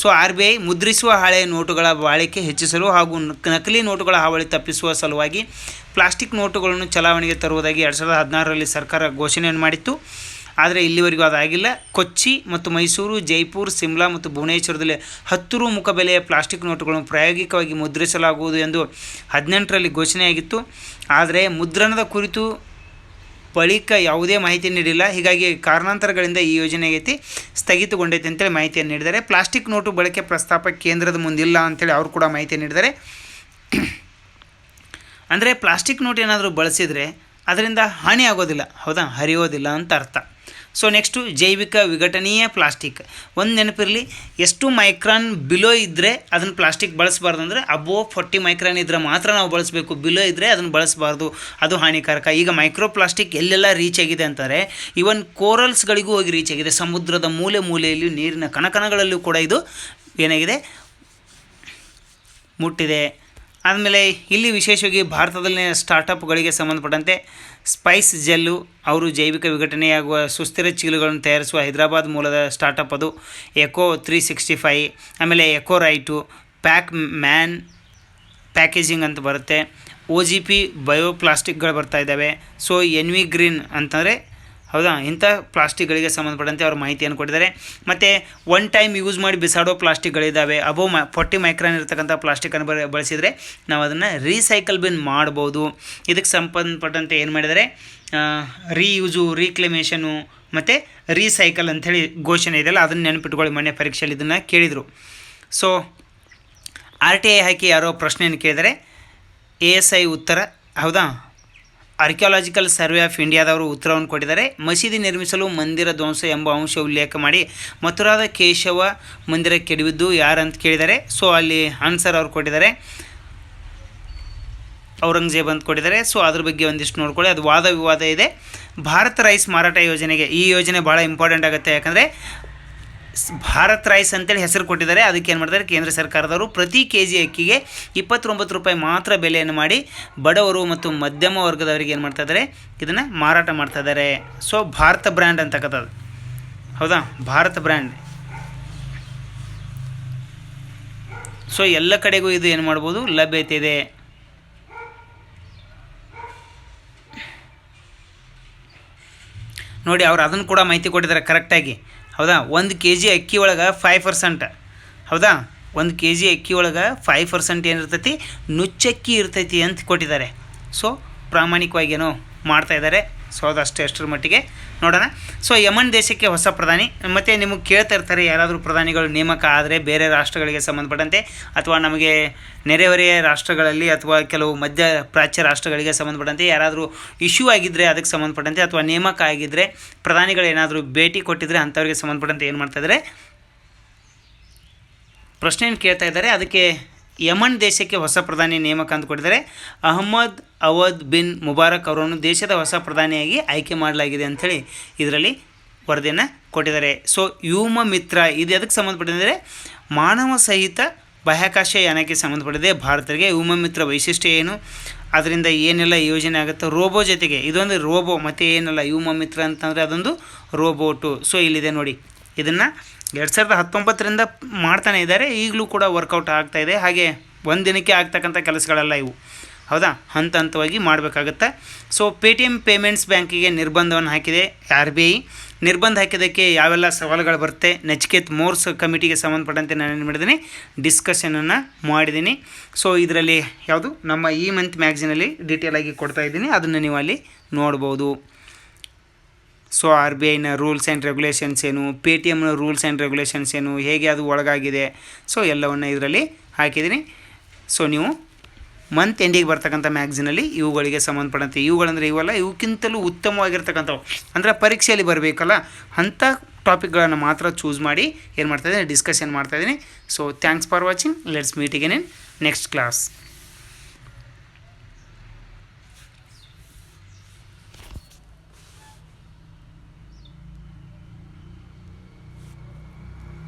[SPEAKER 1] ಸೊ RBI ಮುದ್ರಿಸುವ ಹಳೆಯ ನೋಟುಗಳ ಬಾಳಿಕೆ ಹೆಚ್ಚಿಸಲು ಹಾಗೂ ನಕಲಿ ನೋಟುಗಳ ಹಾವಳಿ ತಪ್ಪಿಸುವ ಸಲುವಾಗಿ ಪ್ಲಾಸ್ಟಿಕ್ ನೋಟುಗಳನ್ನು ಚಲಾವಣೆಗೆ ತರುವುದಾಗಿ 2016ರಲ್ಲಿ ಸರ್ಕಾರ ಘೋಷಣೆಯನ್ನು ಮಾಡಿತ್ತು. ಆದರೆ ಇಲ್ಲಿವರೆಗೂ ಅದಾಗಿಲ್ಲ. ಕೊಚ್ಚಿ ಮತ್ತು ಮೈಸೂರು, ಜೈಪುರ್, ಸಿಮ್ಲಾ ಮತ್ತು ಭುವನೇಶ್ವರದಲ್ಲಿ 10 ರು ಮುಖಬೆಲೆಯ ಪ್ಲಾಸ್ಟಿಕ್ ನೋಟುಗಳನ್ನು ಪ್ರಾಯೋಗಿಕವಾಗಿ ಮುದ್ರಿಸಲಾಗುವುದು ಎಂದು 2018ರಲ್ಲಿ ಘೋಷಣೆಯಾಗಿತ್ತು. ಆದರೆ ಮುದ್ರಣದ ಕುರಿತು ಬಳಿಕ ಯಾವುದೇ ಮಾಹಿತಿ ನೀಡಿಲ್ಲ. ಹೀಗಾಗಿ ಕಾರಣಾಂತರಗಳಿಂದ ಈ ಯೋಜನೆಗೈತಿ ಸ್ಥಗಿತಗೊಂಡೈತೆ ಅಂತೇಳಿ ಮಾಹಿತಿಯನ್ನು ನೀಡಿದ್ದಾರೆ. ಪ್ಲಾಸ್ಟಿಕ್ ನೋಟು ಬಳಕೆ ಪ್ರಸ್ತಾಪ ಕೇಂದ್ರದ ಮುಂದಿಲ್ಲ ಅಂತೇಳಿ ಅವರು ಕೂಡ ಮಾಹಿತಿ ನೀಡಿದ್ದಾರೆ. ಅಂದರೆ ಪ್ಲಾಸ್ಟಿಕ್ ನೋಟ್ ಏನಾದರೂ ಬಳಸಿದರೆ ಅದರಿಂದ ಹಾನಿ ಆಗೋದಿಲ್ಲ, ಹೌದಾ, ಹರಿಯೋದಿಲ್ಲ ಅಂತ ಅರ್ಥ. ಸೊ ನೆಕ್ಸ್ಟು ಜೈವಿಕ ವಿಘಟನೀಯ ಪ್ಲಾಸ್ಟಿಕ್. ಒಂದು ನೆನಪಿರಲಿ, ಎಷ್ಟು ಮೈಕ್ರಾನ್ ಬಿಲೋ ಇದ್ದರೆ ಅದನ್ನು ಪ್ಲಾಸ್ಟಿಕ್ ಬಳಸಬಾರ್ದು. ಅಂದರೆ ಅಬೋವ್ 40 ಮೈಕ್ರಾನ್ ಇದ್ದರೆ ಮಾತ್ರ ನಾವು ಬಳಸಬೇಕು, ಬಿಲೋ ಇದ್ದರೆ ಅದನ್ನು ಬಳಸಬಾರ್ದು, ಅದು ಹಾನಿಕಾರಕ. ಈಗ ಮೈಕ್ರೋ ಪ್ಲಾಸ್ಟಿಕ್ ಎಲ್ಲೆಲ್ಲ ರೀಚ್ ಆಗಿದೆ ಅಂತಾರೆ, ಈವನ್ ಕೋರಲ್ಸ್ಗಳಿಗೂ ಹೋಗಿ ರೀಚ್ ಆಗಿದೆ. ಸಮುದ್ರದ ಮೂಲೆ ಮೂಲೆಯಲ್ಲಿ ನೀರಿನ ಕಣಕಣಗಳಲ್ಲೂ ಕೂಡ ಇದು ಏನಾಗಿದೆ, ಮುಟ್ಟಿದೆ. ಆದಮೇಲೆ ಇಲ್ಲಿ ವಿಶೇಷವಾಗಿ ಭಾರತದಲ್ಲಿನ ಸ್ಟಾರ್ಟಪ್ಗಳಿಗೆ ಸಂಬಂಧಪಟ್ಟಂತೆ ಸ್ಪೈಸ್ ಜೆಲ್ಲು, ಅವರು ಜೈವಿಕ ವಿಘಟನೆಯಾಗುವ ಸುಸ್ಥಿರ ಚೀಲುಗಳನ್ನು ತಯಾರಿಸುವ ಹೈದರಾಬಾದ್ ಮೂಲದ ಸ್ಟಾರ್ಟಪ್ ಅದು. ಎಕೋ 365, ಆಮೇಲೆ ಎಕೋ ರೈಟು, ಪ್ಯಾಕೇಜಿಂಗ್ ಅಂತ ಬರುತ್ತೆ. OGP ಬಯೋ ಪ್ಲಾಸ್ಟಿಕ್ಗಳು ಬರ್ತಾ ಇದ್ದಾವೆ. ಸೊ NV ಗ್ರೀನ್ ಅಂತಂದರೆ, ಹೌದಾ, ಇಂಥ ಪ್ಲಾಸ್ಟಿಕ್ಗಳಿಗೆ ಸಂಬಂಧಪಟ್ಟಂತೆ ಅವರು ಮಾಹಿತಿಯನ್ನು ಕೊಟ್ಟಿದ್ದಾರೆ. ಮತ್ತು ಒನ್ ಟೈಮ್ ಯೂಸ್ ಮಾಡಿ ಬಿಸಾಡೋ ಪ್ಲಾಸ್ಟಿಕ್ಗಳಿದ್ದಾವೆ. ಅಬೋವ್ 40 ಮೈಕ್ರಾನ್ ಇರತಕ್ಕಂಥ ಪ್ಲಾಸ್ಟಿಕನ್ನು ಬಳಸಿದರೆ ನಾವು ಅದನ್ನು ರೀಸೈಕಲ್ ಬಿನ್ ಮಾಡ್ಬೋದು. ಇದಕ್ಕೆ ಸಂಬಂಧಪಟ್ಟಂತೆ ಏನು ಮಾಡಿದ್ದಾರೆ, ರೀಯೂಸು, ರೀಕ್ಲೆಮೇಷನು ಮತ್ತು ರೀಸೈಕಲ್ ಅಂಥೇಳಿ ಘೋಷಣೆ ಇದೆಯಲ್ಲ, ಅದನ್ನು ನೆನಪಿಟ್ಕೊಳ್ಳಿ. ಮೊನ್ನೆ ಪರೀಕ್ಷೆಯಲ್ಲಿ ಇದನ್ನು ಕೇಳಿದರು. ಸೊ RTI ಹಾಕಿ ಯಾರೋ ಪ್ರಶ್ನೆಯನ್ನು ಕೇಳಿದರೆ ASI ಉತ್ತರ, ಹೌದಾ, ಆರ್ಕಿಯಾಲಜಿಕಲ್ ಸರ್ವೆ ಆಫ್ ಇಂಡಿಯಾದವರು ಉತ್ತರವನ್ನು ಕೊಟ್ಟಿದ್ದಾರೆ. ಮಸೀದಿ ನಿರ್ಮಿಸಲು ಮಂದಿರ ಧ್ವಂಸ ಎಂಬ ಅಂಶ ಉಲ್ಲೇಖ ಮಾಡಿ ಮಥುರಾದ ಕೇಶವ ಮಂದಿರ ಕೆಡವಿದ್ದು ಯಾರು ಅಂತ ಕೇಳಿದ್ದಾರೆ. ಸೊ ಅಲ್ಲಿ ಆನ್ಸರ್ ಅವ್ರು ಕೊಟ್ಟಿದ್ದಾರೆ, ಔರಂಗಜೇಬ್ ಅಂತ ಕೊಟ್ಟಿದ್ದಾರೆ. ಸೊ ಅದ್ರ ಬಗ್ಗೆ ಒಂದಿಷ್ಟು ನೋಡ್ಕೊಳ್ಳಿ, ಅದು ವಾದ ವಿವಾದ ಇದೆ. ಭಾರತ್ ರೈಸ್ ಮಾರಾಟ ಯೋಜನೆಗೆ, ಈ ಯೋಜನೆ ಭಾಳ ಇಂಪಾರ್ಟೆಂಟ್ ಆಗುತ್ತೆ, ಯಾಕಂದರೆ ಭಾರತ್ ರೈಸ್ ಅಂತೇಳಿ ಹೆಸರು ಕೊಟ್ಟಿದ್ದಾರೆ. ಅದಕ್ಕೆ ಏನು ಮಾಡ್ತಾರೆ, ಕೇಂದ್ರ ಸರ್ಕಾರದವರು ಪ್ರತಿ KG ಅಕ್ಕಿಗೆ 29 ರೂಪಾಯಿ ಮಾತ್ರ ಬೆಲೆಯನ್ನು ಮಾಡಿ ಬಡವರು ಮತ್ತು ಮಧ್ಯಮ ವರ್ಗದವರಿಗೆ ಏನು ಮಾಡ್ತಾ ಇದ್ದಾರೆ, ಇದನ್ನು ಮಾರಾಟ ಮಾಡ್ತಾ ಇದ್ದಾರೆ. ಸೊ ಭಾರತ ಬ್ರ್ಯಾಂಡ್ ಅಂತಕ್ಕಂಥದ್ದು, ಹೌದಾ, ಭಾರತ ಬ್ರ್ಯಾಂಡ್. ಸೊ ಎಲ್ಲ ಕಡೆಗೂ ಇದು ಏನು ಮಾಡ್ಬೋದು, ಲಭ್ಯತೆ ಇದೆ. ನೋಡಿ, ಅವ್ರು ಅದನ್ನು ಕೂಡ ಮಾಹಿತಿ ಕೊಟ್ಟಿದ್ದಾರೆ ಕರೆಕ್ಟಾಗಿ, ಹೌದಾ. 1 kg ಅಕ್ಕಿ ಒಳಗೆ 5%, ಹೌದಾ, 1 kg ಅಕ್ಕಿ ಒಳಗೆ 5% ಏನಿರ್ತೈತಿ, ನುಚ್ಚಕ್ಕಿ ಇರ್ತೈತಿ ಅಂತ ಕೊಟ್ಟಿದ್ದಾರೆ. ಸೊ ಪ್ರಾಮಾಣಿಕವಾಗಿ ಏನೋ ಮಾಡ್ತಾಯಿದ್ದಾರೆ. ಸೊ ಅದಷ್ಟು ಎಷ್ಟರ ಮಟ್ಟಿಗೆ ನೋಡೋಣ. ಸೊ ಯಮನ್ ದೇಶಕ್ಕೆ ಹೊಸ ಪ್ರಧಾನಿ, ಮತ್ತು ನಿಮಗೆ ಕೇಳ್ತಾ ಇರ್ತಾರೆ ಯಾರಾದರೂ ಪ್ರಧಾನಿಗಳು ನೇಮಕ ಆದರೆ ಬೇರೆ ರಾಷ್ಟ್ರಗಳಿಗೆ ಸಂಬಂಧಪಟ್ಟಂತೆ ಅಥವಾ ನಮಗೆ ನೆರೆಹೊರೆಯ ರಾಷ್ಟ್ರಗಳಲ್ಲಿ ಅಥವಾ ಕೆಲವು ಮಧ್ಯ ಪ್ರಾಚ್ಯ ರಾಷ್ಟ್ರಗಳಿಗೆ ಸಂಬಂಧಪಟ್ಟಂತೆ ಯಾರಾದರೂ ಇಶ್ಯೂ ಆಗಿದ್ದರೆ ಅದಕ್ಕೆ ಸಂಬಂಧಪಟ್ಟಂತೆ ಅಥವಾ ನೇಮಕ ಆಗಿದ್ದರೆ ಪ್ರಧಾನಿಗಳು ಏನಾದರೂ ಭೇಟಿ ಕೊಟ್ಟಿದ್ದರೆ ಅಂಥವ್ರಿಗೆ ಸಂಬಂಧಪಟ್ಟಂತೆ ಏನು ಮಾಡ್ತಾಯಿದ್ದಾರೆ, ಪ್ರಶ್ನೆಯನ್ನು ಕೇಳ್ತಾ ಇದ್ದಾರೆ. ಅದಕ್ಕೆ ಯಮನ್ ದೇಶಕ್ಕೆ ಹೊಸ ಪ್ರಧಾನಿ ನೇಮಕ ಅಂತ ಕೊಟ್ಟಿದ್ದಾರೆ. ಅಹ್ಮದ್ ಅವದ್ ಬಿನ್ ಮುಬಾರಕ್ ಅವರನ್ನು ದೇಶದ ಹೊಸ ಪ್ರಧಾನಿಯಾಗಿ ಆಯ್ಕೆ ಮಾಡಲಾಗಿದೆ ಅಂಥೇಳಿ ಇದರಲ್ಲಿ ವರದಿಯನ್ನು ಕೊಟ್ಟಿದ್ದಾರೆ. ಸೊ ವ್ಯೋಮ ಮಿತ್ರ ಇದು ಅದಕ್ಕೆ ಸಂಬಂಧಪಟ್ಟಿದೆ, ಮಾನವ ಸಹಿತ ಬಾಹ್ಯಾಕಾಶ ಯಾನಕ್ಕೆ ಸಂಬಂಧಪಟ್ಟಿದೆ. ಭಾರತಕ್ಕೆ ವ್ಯೋಮ ಮಿತ್ರ ವೈಶಿಷ್ಟ್ಯ ಏನು, ಅದರಿಂದ ಏನೆಲ್ಲ ಯೋಜನೆ ಆಗುತ್ತೆ, ರೋಬೋ ಜೊತೆಗೆ ಇದೊಂದು ರೋಬೋ, ಮತ್ತು ಏನೆಲ್ಲ ವ್ಯೋಮ ಮಿತ್ರ ಅಂತಂದರೆ ಅದೊಂದು ರೋಬೋಟು. ಸೊ ಇಲ್ಲಿದೆ ನೋಡಿ, ಇದನ್ನು 2019ರಿಂದ ಮಾಡ್ತಾನೆ ಇದ್ದಾರೆ, ಈಗಲೂ ಕೂಡ ವರ್ಕೌಟ್ ಆಗ್ತಾಯಿದೆ. ಹಾಗೆ ಒಂದು ದಿನಕ್ಕೆ ಆಗ್ತಕ್ಕಂಥ ಕೆಲಸಗಳೆಲ್ಲ ಇವು, ಹೌದಾ, ಹಂತ ಹಂತವಾಗಿ ಮಾಡಬೇಕಾಗತ್ತೆ. ಸೊ ಪೇಟಿಎಮ್ ಪೇಮೆಂಟ್ಸ್ ಬ್ಯಾಂಕಿಗೆ ನಿರ್ಬಂಧವನ್ನು ಹಾಕಿದೆ RBI. ನಿರ್ಬಂಧ ಹಾಕಿದ್ದಕ್ಕೆ ಯಾವೆಲ್ಲ ಸವಾಲುಗಳು ಬರುತ್ತೆ, ನಚಿಕೇತ್ ಮೋರ್ಸ್ ಕಮಿಟಿಗೆ ಸಂಬಂಧಪಟ್ಟಂತೆ ನಾನು ಏನು ಮಾಡಿದ್ದೀನಿ, ಡಿಸ್ಕಷನನ್ನು ಮಾಡಿದ್ದೀನಿ. ಸೊ ಇದರಲ್ಲಿ ಯಾವುದು ನಮ್ಮ ಈ ಮಂತ್ ಮ್ಯಾಗ್ಝಿನಲ್ಲಿ ಡೀಟೇಲಾಗಿ ಕೊಡ್ತಾಯಿದ್ದೀನಿ, ಅದನ್ನು ನೀವು ಅಲ್ಲಿ ನೋಡ್ಬೋದು. ಸೊ RBIನ ರೂಲ್ಸ್ ಆ್ಯಂಡ್ ರೆಗ್ಯುಲೇಷನ್ಸ್ ಏನು, ಪೇಟಿಎಮ್ನ ರೂಲ್ಸ್ ಆ್ಯಂಡ್ ರೆಗ್ಯುಲೇಷನ್ಸ್ ಏನು, ಹೇಗೆ ಅದು ಒಳಗಾಗಿದೆ, ಸೊ ಎಲ್ಲವನ್ನು ಇದರಲ್ಲಿ ಹಾಕಿದ್ದೀನಿ. ಸೊ ನೀವು ಮಂತ್ ಎಂಡಿಗೆ ಬರ್ತಕ್ಕಂಥ ಮ್ಯಾಗ್ಝಿನಲ್ಲಿ ಇವುಗಳಿಗೆ ಸಂಬಂಧಪಟ್ಟಂತೆ, ಇವುಗಳಂದರೆ ಇವಲ್ಲ, ಇವಕ್ಕಿಂತಲೂ ಉತ್ತಮವಾಗಿರ್ತಕ್ಕಂಥವು ಅಂದರೆ ಪರೀಕ್ಷೆಯಲ್ಲಿ ಬರಬೇಕಲ್ಲ ಅಂಥ ಟಾಪಿಕ್ಗಳನ್ನು ಮಾತ್ರ ಚೂಸ್ ಮಾಡಿ ಏನು ಮಾಡ್ತಾಯಿದ್ದೀನಿ, ಡಿಸ್ಕಷನ್ ಮಾಡ್ತಾಯಿದ್ದೀನಿ. So thanks for watching, let's meet again in next class.